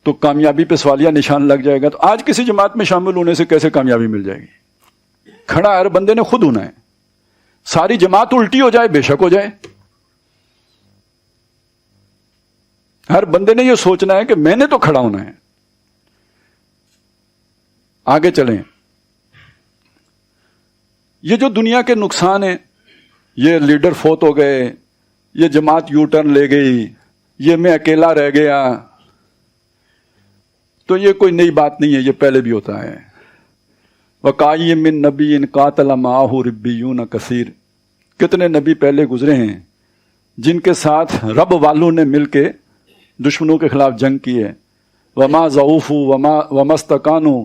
تو کامیابی پہ سوالیہ نشان لگ جائے گا. تو آج کسی جماعت میں شامل ہونے سے کیسے کامیابی مل جائے گی؟ کھڑا ہر بندے نے خود ہونا ہے. ساری جماعت الٹی ہو جائے بے شک ہو جائے. ہر بندے نے یہ سوچنا ہے کہ میں نے تو کھڑا ہونا ہے. آگے چلیں. یہ جو دنیا کے نقصان ہیں، یہ لیڈر فوت ہو گئے، یہ جماعت یو ٹرن لے گئی، یہ میں اکیلا رہ گیا، تو یہ کوئی نئی بات نہیں ہے، یہ پہلے بھی ہوتا ہے. وَقَائِمٍ مِّن نَبِيٍّ قَاتَلَ مَعَهُ رِبِّيُّونَ كَثِيرٌ. کتنے نبی پہلے گزرے ہیں جن کے ساتھ رب والوں نے مل کے دشمنوں کے خلاف جنگ کی ہے. وَمَا ضَعُوفُوا وَمَا اسْتَكَانُوا.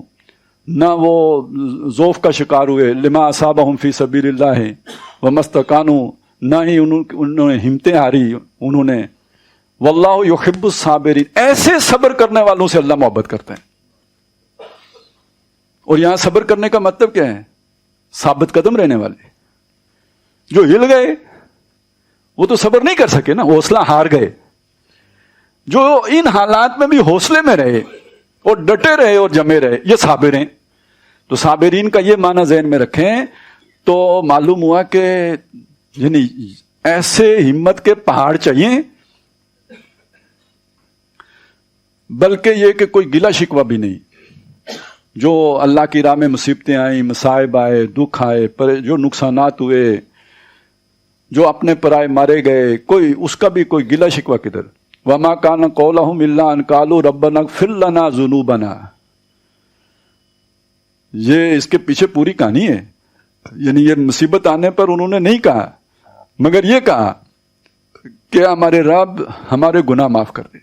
نہ وہ ضعف کا شکار ہوئے. لِمَا أَصَابَهُمْ فِي سَبِيلِ اللَّهِ وَمَا اسْتَكَانُوا. نہ ہی انہوں نے ہمتیں ہاری انہوں نے. واللہ یحب الصابرین. ایسے صبر کرنے والوں سے اللہ محبت کرتا ہے. اور یہاں صبر کرنے کا مطلب کیا ہے؟ ثابت قدم رہنے والے. جو ہل گئے وہ تو صبر نہیں کر سکے نا، حوصلہ ہار گئے. جو ان حالات میں بھی حوصلے میں رہے اور ڈٹے رہے اور جمے رہے، یہ صابر ہیں. تو صابرین کا یہ معنی ذہن میں رکھیں تو معلوم ہوا کہ یعنی ایسے ہمت کے پہاڑ چاہیے، بلکہ یہ کہ کوئی گلہ شکوہ بھی نہیں. جو اللہ کی راہ میں مصیبتیں آئیں، مصائب آئے، دکھ آئے، جو نقصانات ہوئے، جو اپنے پرائے مارے گئے، کوئی اس کا بھی کوئی گلہ شکوہ کدھر. وما کان قولہم الا ان قالوا ربنا اغفر لنا ذنوبنا. یہ اس کے پیچھے پوری کہانی ہے. یعنی یہ مصیبت آنے پر انہوں نے نہیں کہا، مگر یہ کہا کہ ہمارے رب ہمارے گناہ معاف کر دے.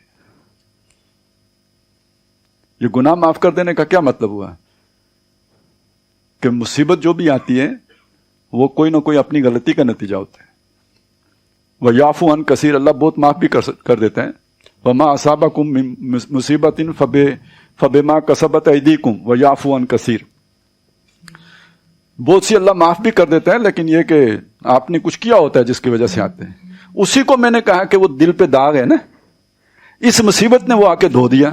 یہ گناہ معاف کر دینے کا کیا مطلب ہوا؟ کہ مصیبت جو بھی آتی ہے وہ کوئی نہ کوئی اپنی غلطی کا نتیجہ ہوتا ہے. وَيَعْفُو عَنْ كَثِيرٍ. اللہ بہت معاف بھی کر دیتے ہیں. وَمَا أَصَابَكُم مِّن مُّصِيبَةٍ فَبِمَا كَسَبَتْ أَيْدِيكُمْ وَيَعْفُو عَنْ كَثِيرٍ. بہت سی اللہ معاف بھی کر دیتے ہیں، لیکن یہ کہ آپ نے کچھ کیا ہوتا ہے جس کی وجہ سے آتے ہیں. اسی کو میں نے کہا کہ وہ دل پہ داغ ہے نا، اس مصیبت نے وہ آ کے دھو دیا.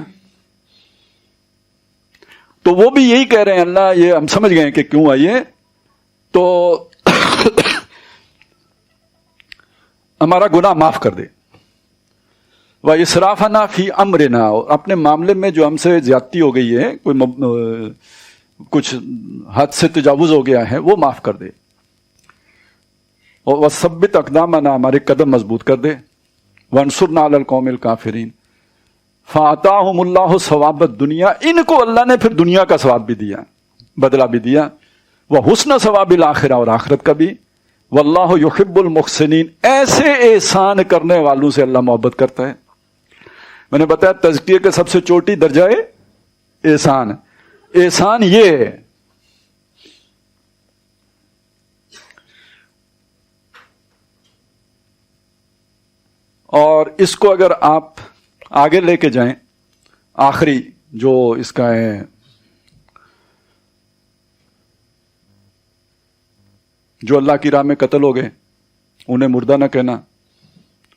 تو وہ بھی یہی کہہ رہے ہیں اللہ یہ ہم سمجھ گئے کہ کیوں آئیے، تو ہمارا گناہ معاف کر دے. وَإِسْرَافَنَا فِي أَمْرِنَا. اپنے معاملے میں جو ہم سے زیادتی ہو گئی ہے، کوئی کچھ حد سے تجاوز ہو گیا ہے، وہ معاف کر دے. اور وَثَبِّتْ أَقْدَامَنَا. ہمارے قدم مضبوط کر دے. وَانصُرْنَا عَلَى الْقَوْمِ الْكَافِرِينَ. فَآتَاهُمُ اللَّهُ ثواب الدنیا، ان کو اللہ نے پھر دنیا کا ثواب بھی دیا، بدلہ بھی دیا، وحسن ثواب الآخرہ، اور آخرت کا بھی، واللہ یحب المحسنین، ایسے احسان کرنے والوں سے اللہ محبت کرتا ہے۔ میں نے بتایا تزکیے کے سب سے چوٹی درجہ ہے احسان۔ احسان یہ ہے اور اس کو اگر آپ آگے لے کے جائیں، آخری جو اس کا ہے جو اللہ کی راہ میں قتل ہو گئے انہیں مردہ نہ کہنا،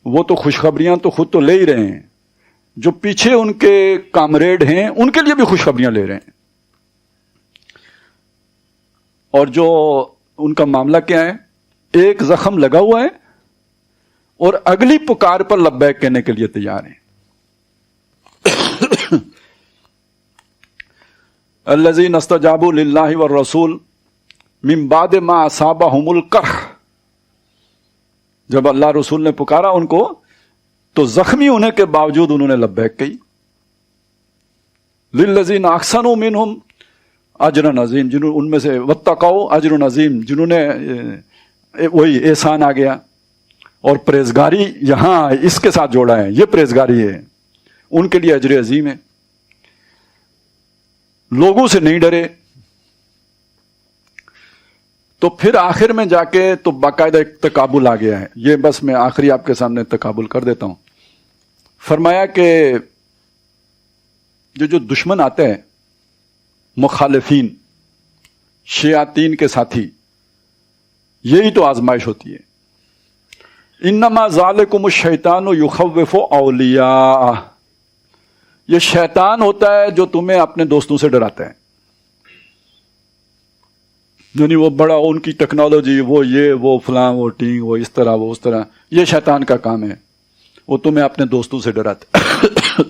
وہ تو خوشخبریاں تو خود تو لے ہی رہے ہیں، جو پیچھے ان کے کامریڈ ہیں ان کے لیے بھی خوشخبریاں لے رہے ہیں۔ اور جو ان کا معاملہ کیا ہے، ایک زخم لگا ہوا ہے اور اگلی پکار پر لبیک کہنے کے لیے تیار ہیں۔ الذین استجابوا للہ والرسول من بعد ما اصابہم القرح، جب اللہ رسول نے پکارا ان کو تو زخمی ہونے کے باوجود انہوں نے لبیک کہی۔ للذین احسنوا منہم اجر عظیم، جنہوں ان میں سے واتقوا اجر عظیم، جنہوں نے وہی احسان آ گیا، اور پرہیزگاری یہاں اس کے ساتھ جوڑا ہے، یہ پرہیزگاری ہے، ان کے لیے اجر عظیم ہے۔ لوگوں سے نہیں ڈرے، تو پھر آخر میں جا کے تو باقاعدہ ایک تقابل آ گیا ہے، یہ بس میں آخری آپ کے سامنے تقابل کر دیتا ہوں۔ فرمایا کہ جو دشمن آتے ہیں، مخالفین، شیاطین کے ساتھی، یہی تو آزمائش ہوتی ہے۔ انما ذالکم الشیطان یخوف اولیاء، یہ شیطان ہوتا ہے جو تمہیں اپنے دوستوں سے ڈراتا ہے، یعنی وہ بڑا ان کی ٹیکنالوجی، وہ یہ وہ فلاں وہ ٹینگ وہ اس طرح وہ اس طرح، یہ شیطان کا کام ہے، وہ تمہیں اپنے دوستوں سے ڈراتا ہے۔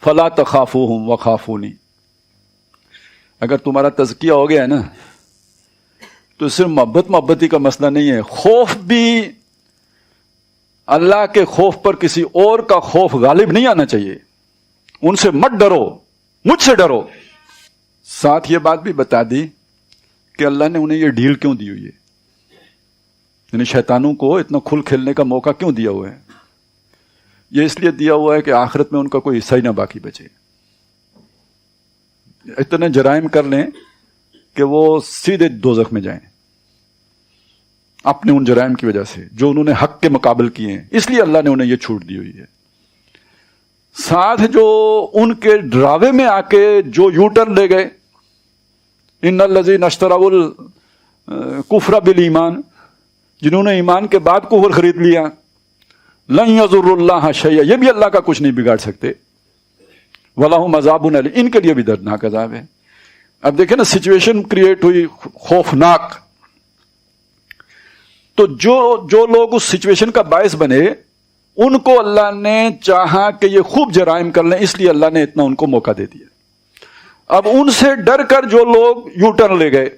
فلا تخافوہم وخافونی، اگر تمہارا تزکیہ ہو گیا ہے نا تو صرف محبتی کا مسئلہ نہیں ہے، خوف بھی اللہ کے خوف پر کسی اور کا خوف غالب نہیں آنا چاہیے، ان سے مت ڈرو، مجھ سے ڈرو۔ ساتھ یہ بات بھی بتا دی کہ اللہ نے انہیں یہ ڈھیل کیوں دی ہوئی ہے، یعنی شیطانوں کو اتنا کھل کھیلنے کا موقع کیوں دیا ہوا ہے؟ یہ اس لیے دیا ہوا ہے کہ آخرت میں ان کا کوئی حصہ ہی نہ باقی بچے، اتنے جرائم کر لیں کہ وہ سیدھے دوزخ میں جائیں اپنے ان جرائم کی وجہ سے جو انہوں نے حق کے مقابل کیے ہیں، اس لیے اللہ نے انہیں یہ چھوٹ دی ہوئی ہے۔ ساتھ جو ان کے ڈراوے میں آ کے جو یو ٹرن لے گئے، ان الذین اشتروا الکفر بالایمان، جنہوں نے ایمان کے بعد کفر خرید لیا، لن یضروا اللہ شیئا، یہ بھی اللہ کا کچھ نہیں بگاڑ سکتے، ولہم عذاب الیم، ان کے لیے بھی دردناک عذاب ہے۔ اب دیکھیں نا سچویشن کریٹ ہوئی خوفناک، تو جو لوگ اس سچویشن کا باعث بنے ان کو اللہ نے چاہا کہ یہ خوب جرائم کر لیں، اس لیے اللہ نے اتنا ان کو موقع دے دیا۔ اب ان سے ڈر کر جو لوگ یو ٹرن لے گئے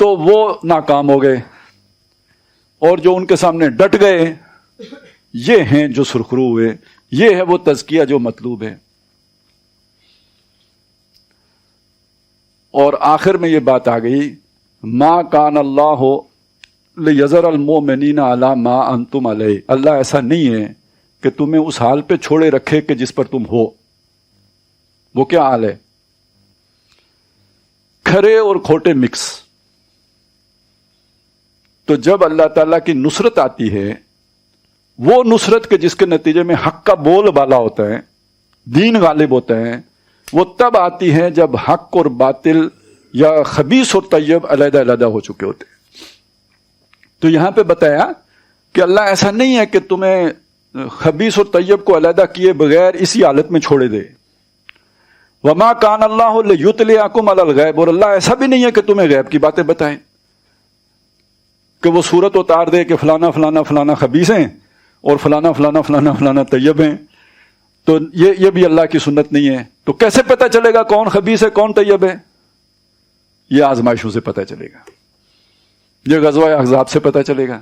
تو وہ ناکام ہو گئے، اور جو ان کے سامنے ڈٹ گئے یہ ہیں جو سرخرو ہوئے، یہ ہے وہ تزکیہ جو مطلوب ہے۔ اور آخر میں یہ بات آ گئی، ما کان اللہ لیذر المؤمنین علی ما انتم علیہ، اللہ ایسا نہیں ہے کہ تمہیں اس حال پہ چھوڑے رکھے کہ جس پر تم ہو۔ وہ کیا حال ہے؟ کھرے اور کھوٹے مکس۔ تو جب اللہ تعالیٰ کی نصرت آتی ہے، وہ نصرت کے جس کے نتیجے میں حق کا بول بالا ہوتا ہے، دین غالب ہوتا ہے، وہ تب آتی ہے جب حق اور باطل یا خبیث اور طیب علیحدہ علیحدہ ہو چکے ہوتے ہیں۔ تو یہاں پہ بتایا کہ اللہ ایسا نہیں ہے کہ تمہیں خبیث اور طیب کو علیحدہ کیے بغیر اسی حالت میں چھوڑے دے۔ وما کان اللہ لیطلعکم علی الغیب، اور اللہ ایسا بھی نہیں ہے کہ تمہیں غیب کی باتیں بتائیں، کہ وہ صورت اتار دے کہ فلانا فلانا فلانا خبیث ہیں اور فلانا فلانا فلانا فلانا طیب ہیں۔ تو یہ بھی اللہ کی سنت نہیں ہے۔ تو کیسے پتہ چلے گا کون خبیث ہے کون طیب ہے؟ یہ آزمائشوں سے پتہ چلے گا، یہ غزوہ احزاب سے پتہ چلے گا،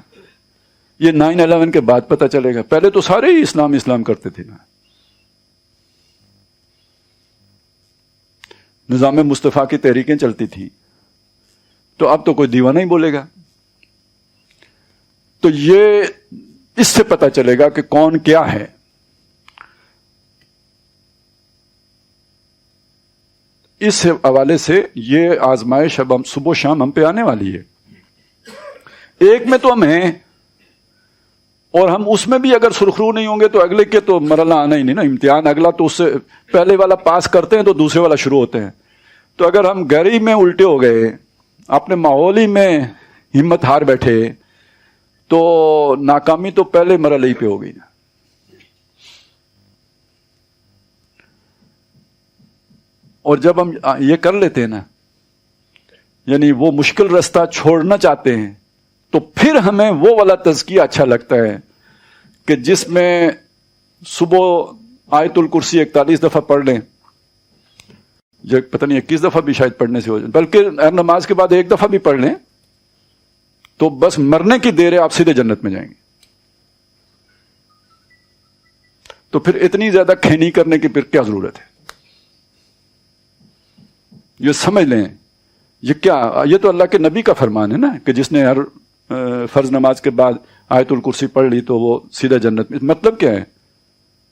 یہ 9/11 کے بعد پتہ چلے گا. پہلے تو سارے ہی اسلام کرتے تھے نا. نظام مصطفیٰ کی تحریکیں چلتی تھی تو اب تو کوئی دیوانہ ہی بولے گا. تو یہ اس سے پتہ چلے گا کہ کون کیا ہے. اس حوالے سے یہ آزمائش اب ہم صبح و شام ہم پہ آنے والی ہے. ایک میں تو ہم ہیں اور ہم اس میں بھی اگر سرخرو نہیں ہوں گے تو اگلے کے تو مرحلہ آنا ہی نہیں نا. امتحان اگلا تو اس سے پہلے والا پاس کرتے ہیں تو دوسرے والا شروع ہوتے ہیں. تو اگر ہم گھر ہی میں الٹے ہو گئے, اپنے ماحول ہی میں ہمت ہار بیٹھے, تو ناکامی تو پہلے مرحلے ہی پہ ہو گئی نا. اور جب ہم یہ کر لیتے ہیں نا, یعنی وہ مشکل رستہ چھوڑنا چاہتے ہیں, تو پھر ہمیں وہ والا تزکیہ اچھا لگتا ہے کہ جس میں صبح آیت الکرسی 41 دفعہ پڑھ لیں, جو پتہ نہیں 21 دفعہ بھی شاید پڑھنے سے ہو جائے, بلکہ ہر نماز کے بعد ایک دفعہ بھی پڑھ لیں تو بس مرنے کی دیر ہے, آپ سیدھے جنت میں جائیں گے. تو پھر اتنی زیادہ کھینی کرنے کی پھر کیا ضرورت ہے؟ یہ سمجھ لیں, یہ کیا, یہ تو اللہ کے نبی کا فرمان ہے نا کہ جس نے ہر فرض نماز کے بعد آیت الکرسی پڑھ لی تو وہ سیدھا جنت میں. مطلب کیا ہے؟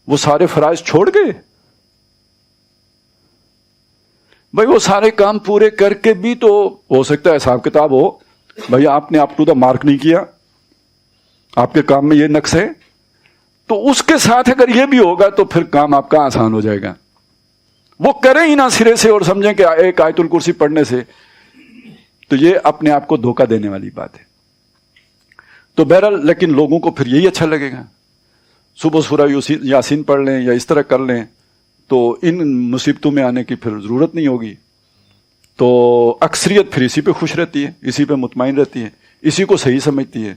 وہ سارے فرائض چھوڑ گئے. بھائی وہ سارے کام پورے کر کے بھی تو ہو سکتا ہے حساب کتاب ہو, بھائی آپ نے اپ ٹو دا مارک نہیں کیا, آپ کے کام میں یہ نقص ہے, تو اس کے ساتھ اگر یہ بھی ہوگا تو پھر کام آپ کا آسان ہو جائے گا. وہ کریں ہی نہ سرے سے اور سمجھیں کہ ایک آیت الکرسی پڑھنے سے, تو یہ اپنے آپ کو دھوکہ دینے والی بات ہے. تو بہرحال لیکن لوگوں کو پھر یہی اچھا لگے گا, صبح سورہ یاسین پڑھ لیں یا اس طرح کر لیں تو ان مصیبتوں میں آنے کی پھر ضرورت نہیں ہوگی. تو اکثریت پھر اسی پہ خوش رہتی ہے, اسی پہ مطمئن رہتی ہے, اسی کو صحیح سمجھتی ہے.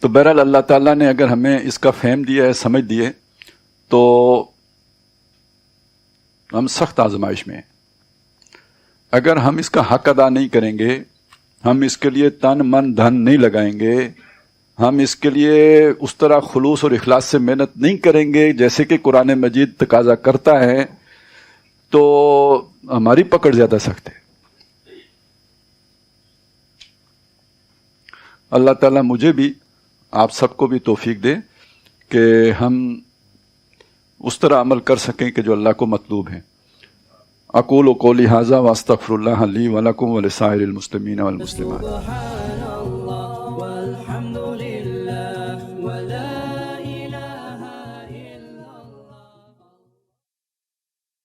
تو بہرحال اللہ تعالیٰ نے اگر ہمیں اس کا فہم دیا ہے, سمجھ دیے, تو ہم سخت آزمائش میں ہیں. اگر ہم اس کا حق ادا نہیں کریں گے, ہم اس کے لیے تن من دھن نہیں لگائیں گے, ہم اس کے لیے اس طرح خلوص اور اخلاص سے محنت نہیں کریں گے جیسے کہ قرآن مجید تقاضا کرتا ہے, تو ہماری پکڑ زیادہ سخت ہے. اللہ تعالیٰ مجھے بھی آپ سب کو بھی توفیق دے کہ ہم اس طرح عمل کر سکیں کہ جو اللہ کو مطلوب ہے. اقول قولی ھذا واستغفر اللہ لی ولکم ولسائر المسلمین والمسلمات.